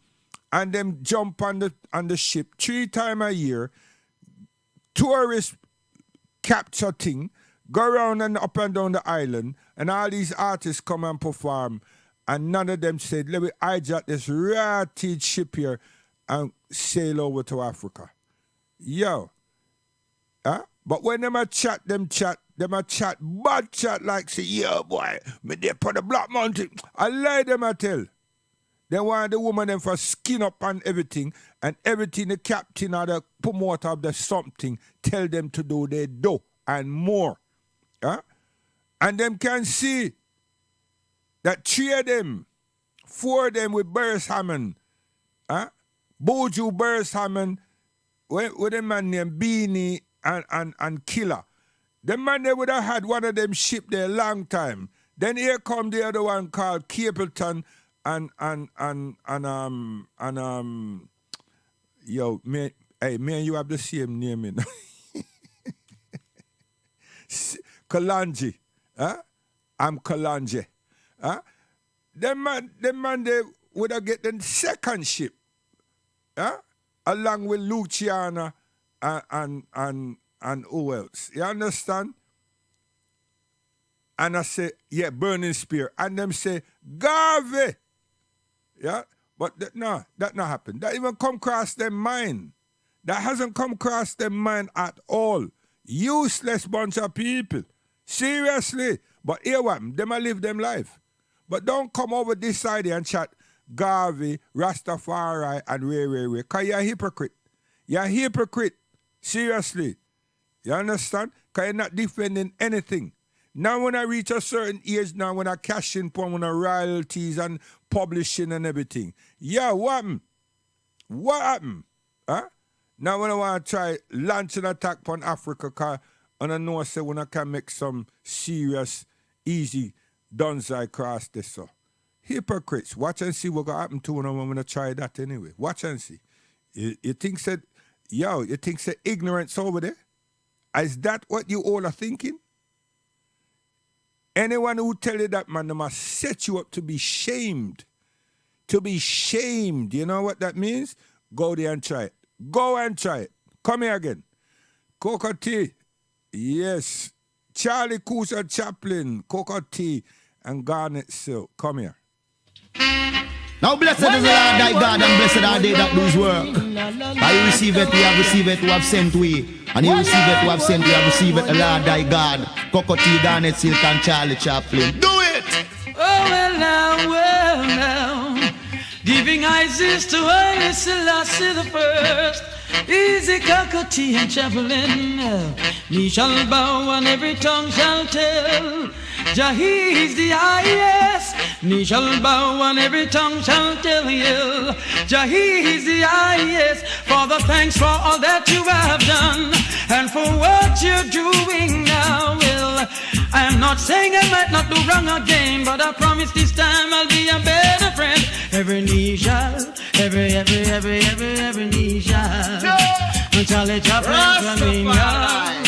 and them jump on the ship 3 times a year, tourist capture thing, go around and up and down the island, and all these artists come and perform, and none of them said, let me hijack this ratted ship here and sail over to Africa. Yo. Huh? But when them a chat, bad chat like say, yo boy, me there for the Black Mountain. I lie them I tell. They want the woman them for skin up and everything the captain or the promoter of the something tell them to do, they do and more. Huh? And them can see that 3 of them, 4 of them with Burris Hammond, huh? Boju Burris Hammond, with a man named Beanie and Killer. The man they would have had one of them ship there a long time. Then here come the other one called Capleton and yo, me and you have the same name, you know. Kalanji. Huh? I'm Kalanji. Huh? Them man they would have get the second ship. Huh? Along with Luciana and who else? You understand? And I say, yeah, Burning Spear. And them say, Garvey. Yeah? But that not happen. That even come across their mind. That hasn't come across their mind at all. Useless bunch of people. Seriously. But here what? Them a live them life. But don't come over this side and chat Garvey, Rastafari, and Ray. Because you're a hypocrite. You're a hypocrite. Seriously. You understand? Because you're not defending anything. Now when I reach a certain age, now when I cash in upon royalties and publishing and everything. Yeah, what happened? What happened? Huh? Now when I want to try launch an attack upon Africa, because I know say when I can make some serious, easy dunzai cross this so. Hypocrites. Watch and see what going to happen to them when I try that anyway. Watch and see. You think ignorance over there? Is that what you all are thinking? Anyone who tell you that, man, they must set you up to be shamed. to be shamed. You know what that means? Go there and try it. Go and try it. Come here again. Cocoa tea. Yes. Charlie Cooser Chaplin, cocoa tea, and garnet silk. Come here. Now blessed is the Lord thy God, and blessed are they that do his work. I receive it, we have received it, who have sent we. And you receive it, who have sent, we have received it, the Lord thy God. Cocoa tea, garnet silk, and Charlie Chaplin. Do it! Oh, well now. Giving Isis to Haile Selassie the first. Easy cocoa tea and Chaplin. Me shall bow and every tongue shall tell. Jah is the highest. Me shall bow and every tongue shall tell you. Jah is the highest. Father, thanks for all that you have done and for what you're doing now. Well, I am not saying I might not do wrong again, but I promise this time I'll be a better friend. Every knee shall, every knee shall. Charlie Chaplin coming out.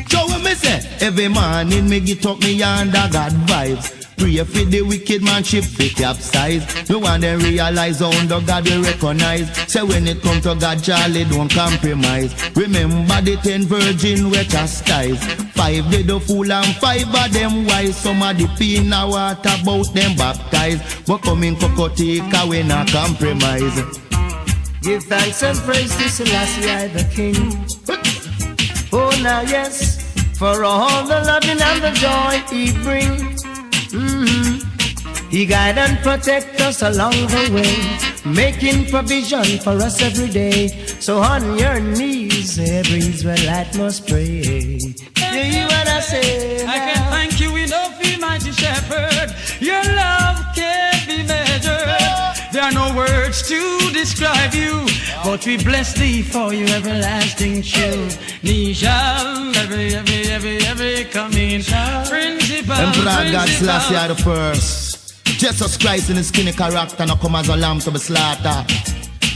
So when me say, every morning me get up me under God vibes. Pray for the wicked man ship fi capsize. No one then realize how under God will recognize. Say when it come to God, Charlie don't compromise. Remember the 10 virgin we chastise. 5 dead a fool and 5 of them wise. Some of the pin a water about them baptized. But come in cocoa tea, cause we not compromise. Give thanks and praise to Selassie I the King. Oh now yes, for all the loving and the joy he brings. He guide and protect us along the way, making provision for us every day. So on your knees, every Israelite must pray. You hear what I say? I can thank you enough, mighty shepherd. Your love can't be measured. There are no words to describe you, but we bless thee for your everlasting truth. Knee shall every coming principal. Emperor God Selassie are the first. Jesus Christ in his skinny character no come as a lamb to be slaughtered.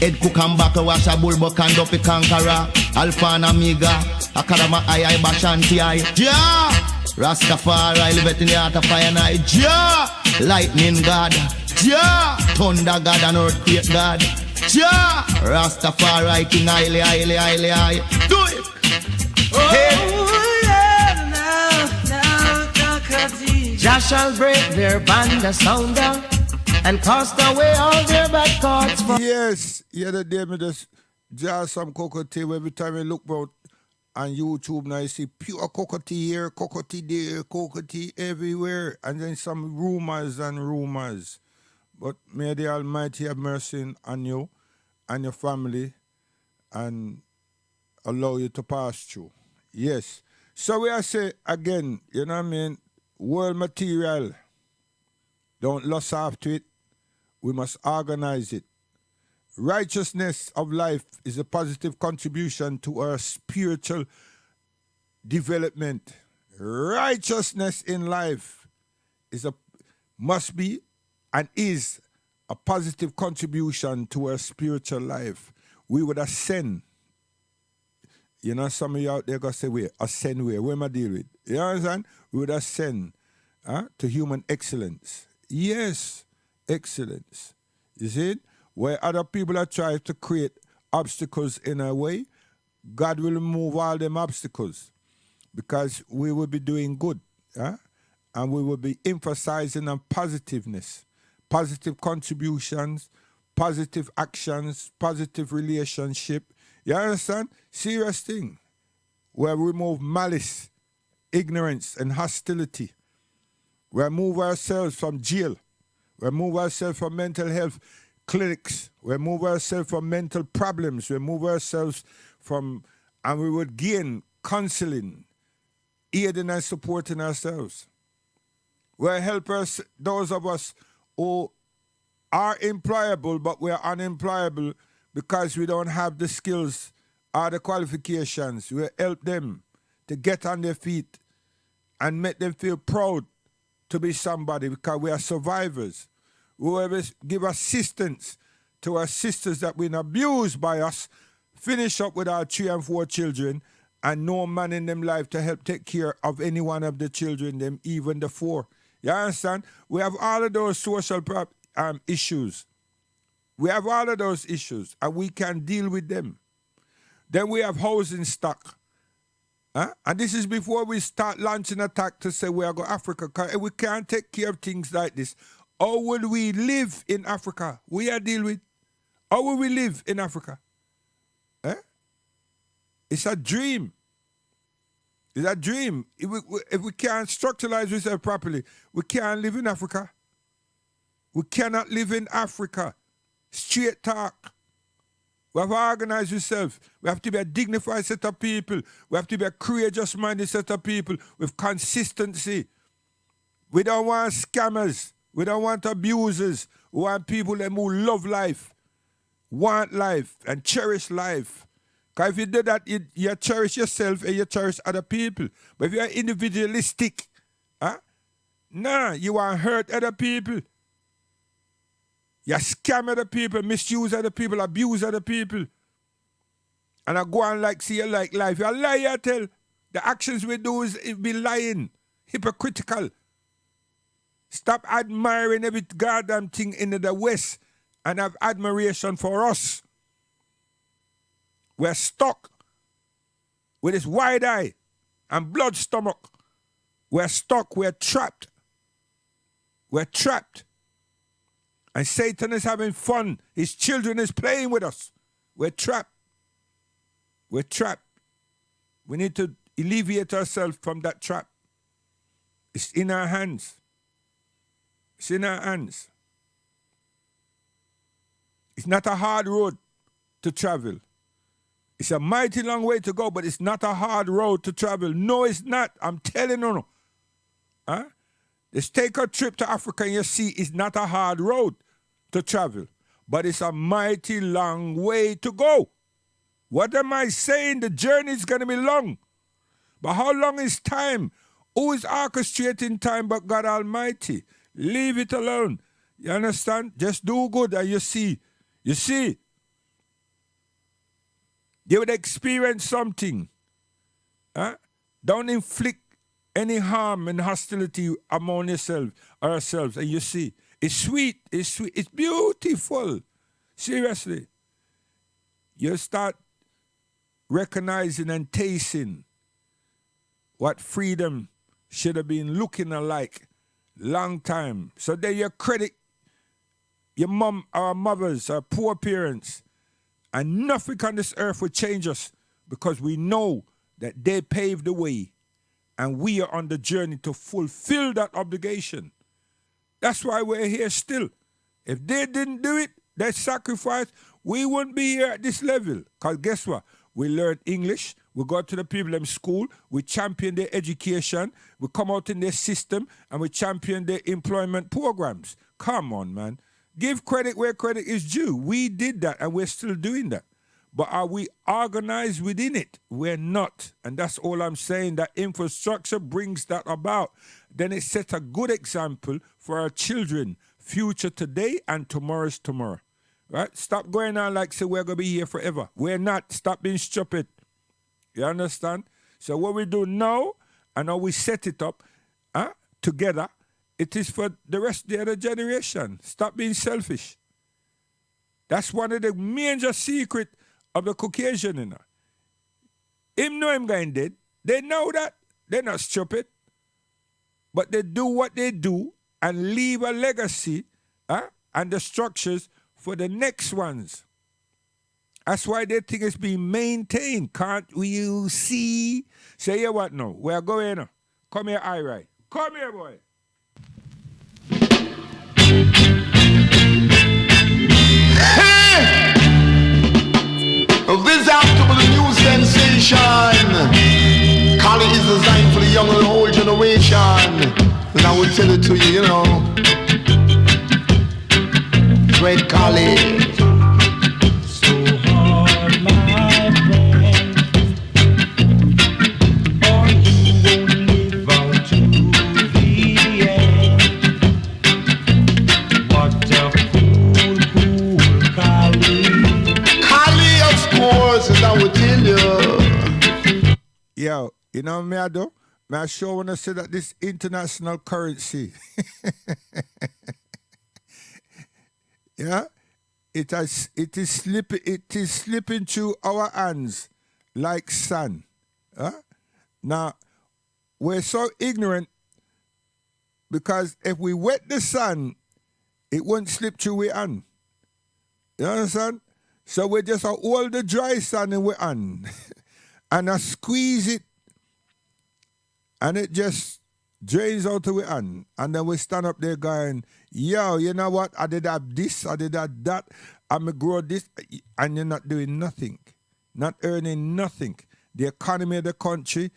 Head cook and back a wash a bull buck and up a conqueror. Alpha and Omega, Akadama I Bashanti I. Jah! Rastafari live in the heart of fire night. Jah! Lightning God. Jah! Thunder God and earthquake God. Jah! Rastafari King Haile. Do it! Jah shall break their band asunder and cast away all their bad thoughts. Yes, the other day me just jar some cocoa tea. Every time I look out on YouTube now, I see pure cocoa tea here, cocoa tea there, cocoa tea everywhere, and then some rumors and rumors. But may the Almighty have mercy on you and your family and allow you to pass through. Yes. So we are say again, you know what I mean? World material. Don't lust after it. We must organize it. Righteousness of life is a positive contribution to our spiritual development. Righteousness in life must be and is a positive contribution to our spiritual life. We would ascend. You know, some of you out there going to say, where? Ascend where? Where am I deal with? You understand? We would ascend to human excellence. Yes, excellence. You see it? Where other people are trying to create obstacles in our way, God will remove all them obstacles because we will be doing good. And we will be emphasizing on positiveness, positive contributions, positive actions, positive relationship. You understand? Serious thing. Where we remove malice, ignorance, and hostility. We remove ourselves from jail. We remove ourselves from mental health clinics. We remove ourselves from mental problems. We remove ourselves from, and we would gain counseling, aiding and supporting ourselves. We help us, those of us who are employable, but we are unemployable because we don't have the skills or the qualifications. We help them to get on their feet and make them feel proud to be somebody because we are survivors. We will give assistance to our sisters that have been abused by us, finish up with our 3 and 4 children, and no man in them life to help take care of any one of the children, them even the 4. You understand? We have all of those social issues. We have all of those issues, and we can deal with them. Then we have housing stock. And this is before we start launching attack to say we are going to Africa. Because we can't take care of things like this. How will we live in Africa? We are dealing with. How will we live in Africa? It's a dream. It's a dream. If we can't structuralize ourselves properly, we can't live in Africa. We cannot live in Africa. Straight talk. We have to organize ourselves. We have to be a dignified set of people. We have to be a courageous-minded set of people with consistency. We don't want scammers. We don't want abusers. We want people who love life, want life, and cherish life. Because if you do that, you cherish yourself and you cherish other people. But if you're individualistic, you want to hurt other people. You scam other people, misuse other people, abuse other people. And I go on like, see you like life. You're a liar, I tell. The actions we do is be lying, hypocritical. Stop admiring every goddamn thing in the West and have admiration for us. We're stuck with this wide eye and blood stomach. We're stuck, we're trapped. We're trapped. And Satan is having fun. His children is playing with us. We're trapped. We're trapped. We need to alleviate ourselves from that trap. It's in our hands. It's in our hands. It's not a hard road to travel. It's a mighty long way to go, but it's not a hard road to travel. No, it's not. I'm telling you. Let's take a trip to Africa and you see it's not a hard road to travel, but it's a mighty long way to go. What am I saying? The journey is going to be long. But how long is time? Who is orchestrating time but God Almighty? Leave it alone. You understand? Just do good and you see. You see. You would experience something. Don't inflict any harm and hostility among yourself or ourselves. And you see, it's sweet, it's beautiful. Seriously. You start recognizing and tasting what freedom should have been looking like long time. So then you credit your mom, our mothers, our poor parents, and nothing on this earth will change us because we know that they paved the way. And we are on the journey to fulfill that obligation. That's why we're here still. If they didn't do it, that sacrifice, we wouldn't be here at this level. Because guess what? We learn English. We go to the people in school. We champion their education. We come out in their system. And we champion their employment programs. Come on, man. Give credit where credit is due. We did that, and we're still doing that. But are we organized within it? We're not. And that's all I'm saying. That infrastructure brings that about. Then it sets a good example for our children. Future today and tomorrow's tomorrow. Right? Stop going on like, say, we're going to be here forever. We're not. Stop being stupid. You understand? So what we do now, and how we set it up together, it is for the rest of the other generation. Stop being selfish. That's one of the major secrets of the Caucasian, you know. Him know him going dead. They know that. They're not stupid. But they do what they do and leave a legacy and the structures for the next ones. That's why they think it's being maintained. Can't you see? Say, yeah, what now? Where are going now? Come here, Ira. Come here, boy. This after the new sensation. Collie is designed for the young and old generation. And I will tell it to you, you know. Red Collie. So hard, my friend, or you won't live out to the end. What a cool Collie. Of course, as I would tell you. Yo, you know me I do? Me I sure want to say that this international currency, yeah, it is slipping through our hands like sand. Now, we're so ignorant because if we wet the sun, it won't slip through our hand. You understand? So we just hold the dry sand in our hand and I squeeze it and it just drains out of our hand. And then we stand up there going, yo, you know what? I did have this, I did have that, I'm going to grow this. And you're not doing nothing, not earning nothing. The economy of the country,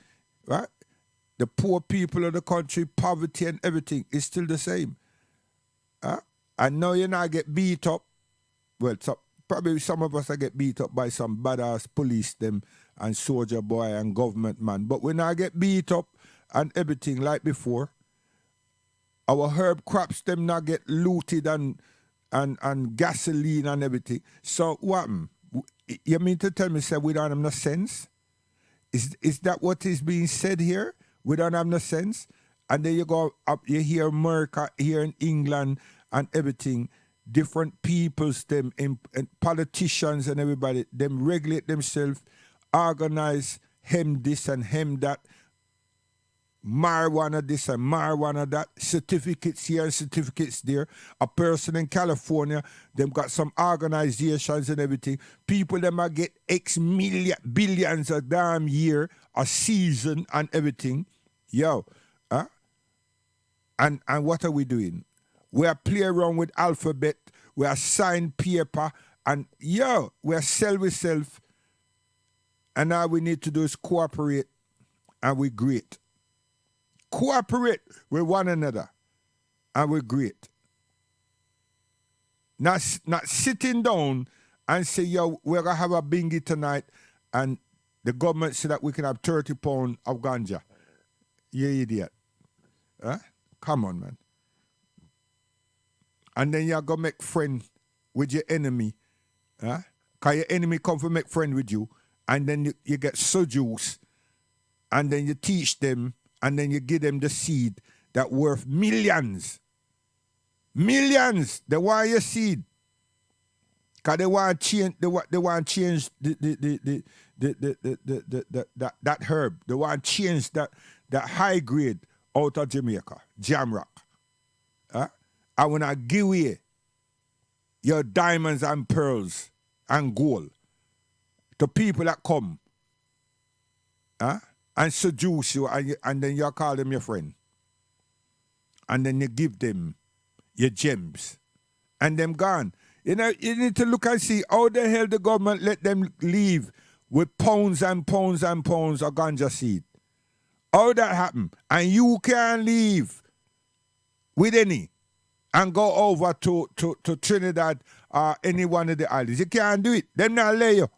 right? The poor people of the country, poverty and everything is still the same. And now you not get beat up. Well, probably some of us get beat up by some badass police them and soldier boy and government man. But we not get beat up and everything like before. Our herb crops them not get looted and gasoline and everything. So what? You mean to tell me, say we don't have no sense? Is that what is being said here? We don't have no sense? And then you go up, you hear America, here in England and everything, different peoples, them and politicians and everybody, them regulate themselves, organize, hem this and hem that, marijuana this and marijuana that, certificates here and certificates there. A person in California, them got some organizations and everything. People them might get X billions a damn year, a season and everything. Yo, and what are we doing? We are playing around with alphabet, we are sign paper, and yo, we are sell with self. And all we need to do is cooperate, and we're great. Cooperate with one another, and we're great. Not sitting down and say, yo, we're going to have a bingy tonight, and the government said that we can have 30 pounds of ganja. You idiot. Come on, man. And then you're going to make friend with your enemy. Because your enemy come to make friend with you, and then you get so juice, and then you teach them, and then you give them the seed that worth millions. Millions. They want your seed. Because they want to change that herb. They want to change that high grade out of Jamaica, Jamrock. I want to give away your diamonds and pearls and gold to people that come. And seduce you, and then you call them your friend. And then you give them your gems. And them gone. You know, you need to look and see how the hell the government let them leave with pounds and pounds and pounds of ganja seed. How that happen? And you can't leave with any and go over to Trinidad or any one of the islands. You can't do it. Them not lay you.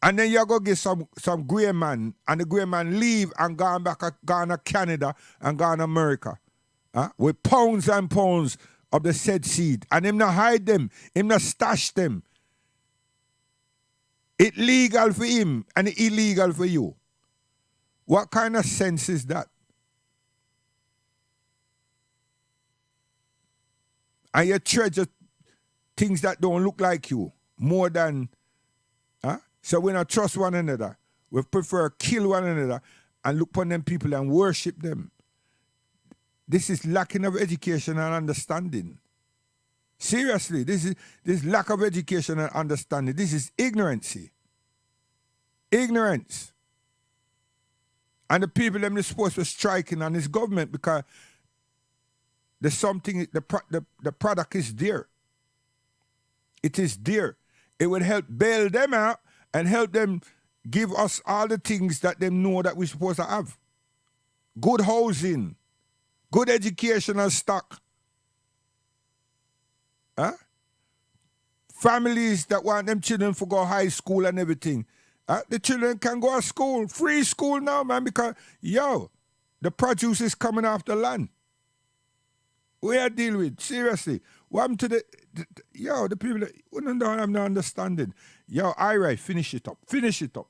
And then you go get some grey man, and the grey man leave and gone to Canada and gone to America. With pounds and pounds of the said seed. And him not hide them, him not stash them. It's legal for him and it's illegal for you. What kind of sense is that? And you treasure things that don't look like you more than... So we don't trust one another. We prefer kill one another and look upon them people and worship them. This is lacking of education and understanding. Seriously, this is lack of education and understanding. This is ignorancy. Ignorance. And the people them are supposed to be striking on this government because there's something, the product is there. It is there. It would help bail them out and help them give us all the things that they know that we're supposed to have. Good housing, good educational stock. Families that want them children to go high school and everything. The children can go to school, free school now, man, because, the produce is coming off the land. We are dealing with, seriously. What happened to the people that don't have no understanding. Alright, finish it up. Finish it up.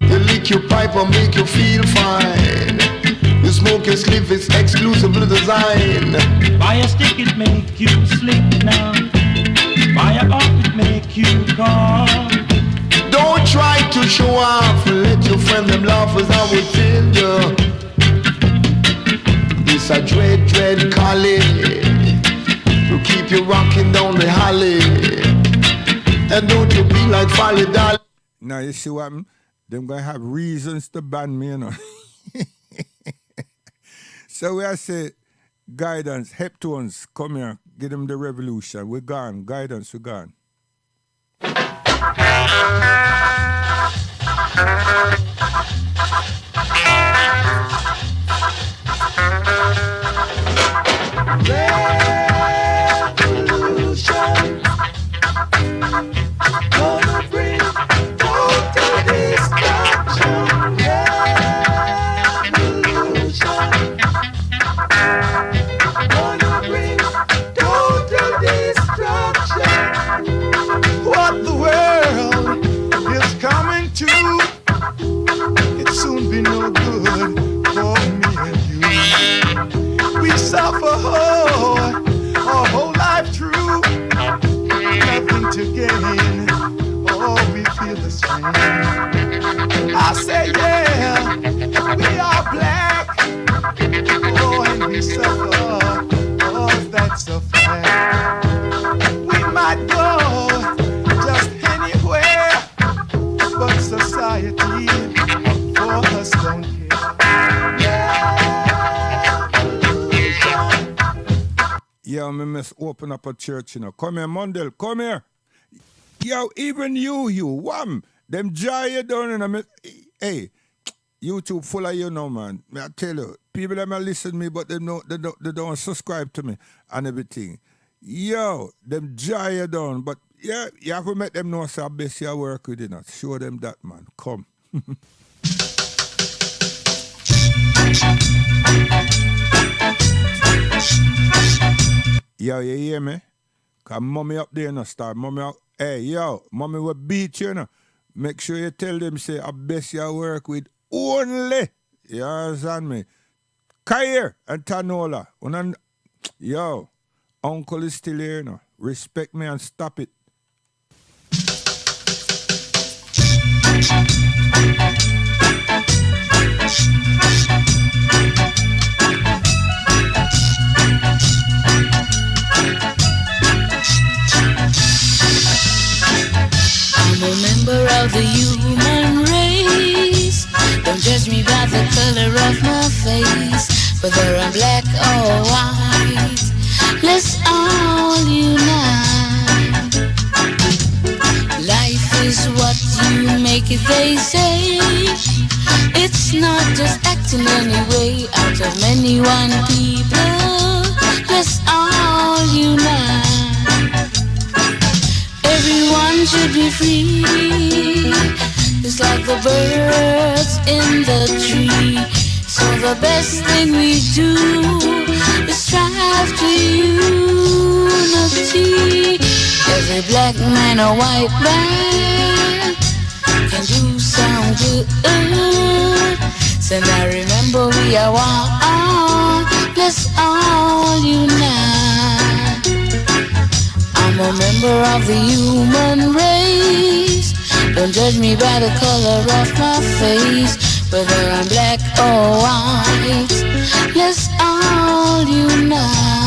You lick your pipe and make you feel fine. You smoke your spliff is exclusively designed. Buy a stick, it make you slick now. Buy a up, it make you calm. Don't try to show off, let your friend them laugh as I would tell you. It's a dread collie to keep you rocking down the alley. And don't you be like Folly Dolly. Now you see what them gonna have reasons to ban me, you know. So we I say, Guidance, Heptones, come here, give them the revolution. We're gone, Guidance, we're gone. Revolution, gonna bring total destruction. Revolution, gonna bring total destruction. What the world is coming to, it soon be no good for me and you. We suffer our whole life through, nothing to gain, oh, we feel the same. I say, yeah, we are black, oh, and we suffer, oh, that's a fact. We might go just anywhere, but society for us don't care. Yo, me must open up a church, you know. Come here, Mundell, come here. Yo, even you, wham. Them jar you down, you know. Hey, YouTube full of you now, man. I tell you, people that might listen to me, but they don't subscribe to me and everything. Yo, them jar you down, but yeah, you have to make them know so best you work with it. Not show them that, man. Come. Yo, you hear me? Cause mommy up there no start. Mommy up, hey, yo, mommy will beat you, know. Make sure you tell them, say, I best you work with only. You understand me? Kair and Tanola. Yo, uncle is still here, no. Respect me and stop it. I'm a member of the human race. Don't judge me by the color of my face, whether I'm black or white. Let's all unite. Life is what you make it, they say. It's not just acting anyway out of many one people. Let's all unite. Everyone should be free, just like the birds in the tree. So the best thing we do is strive to unity. Every black man or white man can do some good. So now remember we are one. Let's all unite. I'm a member of the human race. Don't judge me by the color of my face, whether I'm black or white. Let's all unite.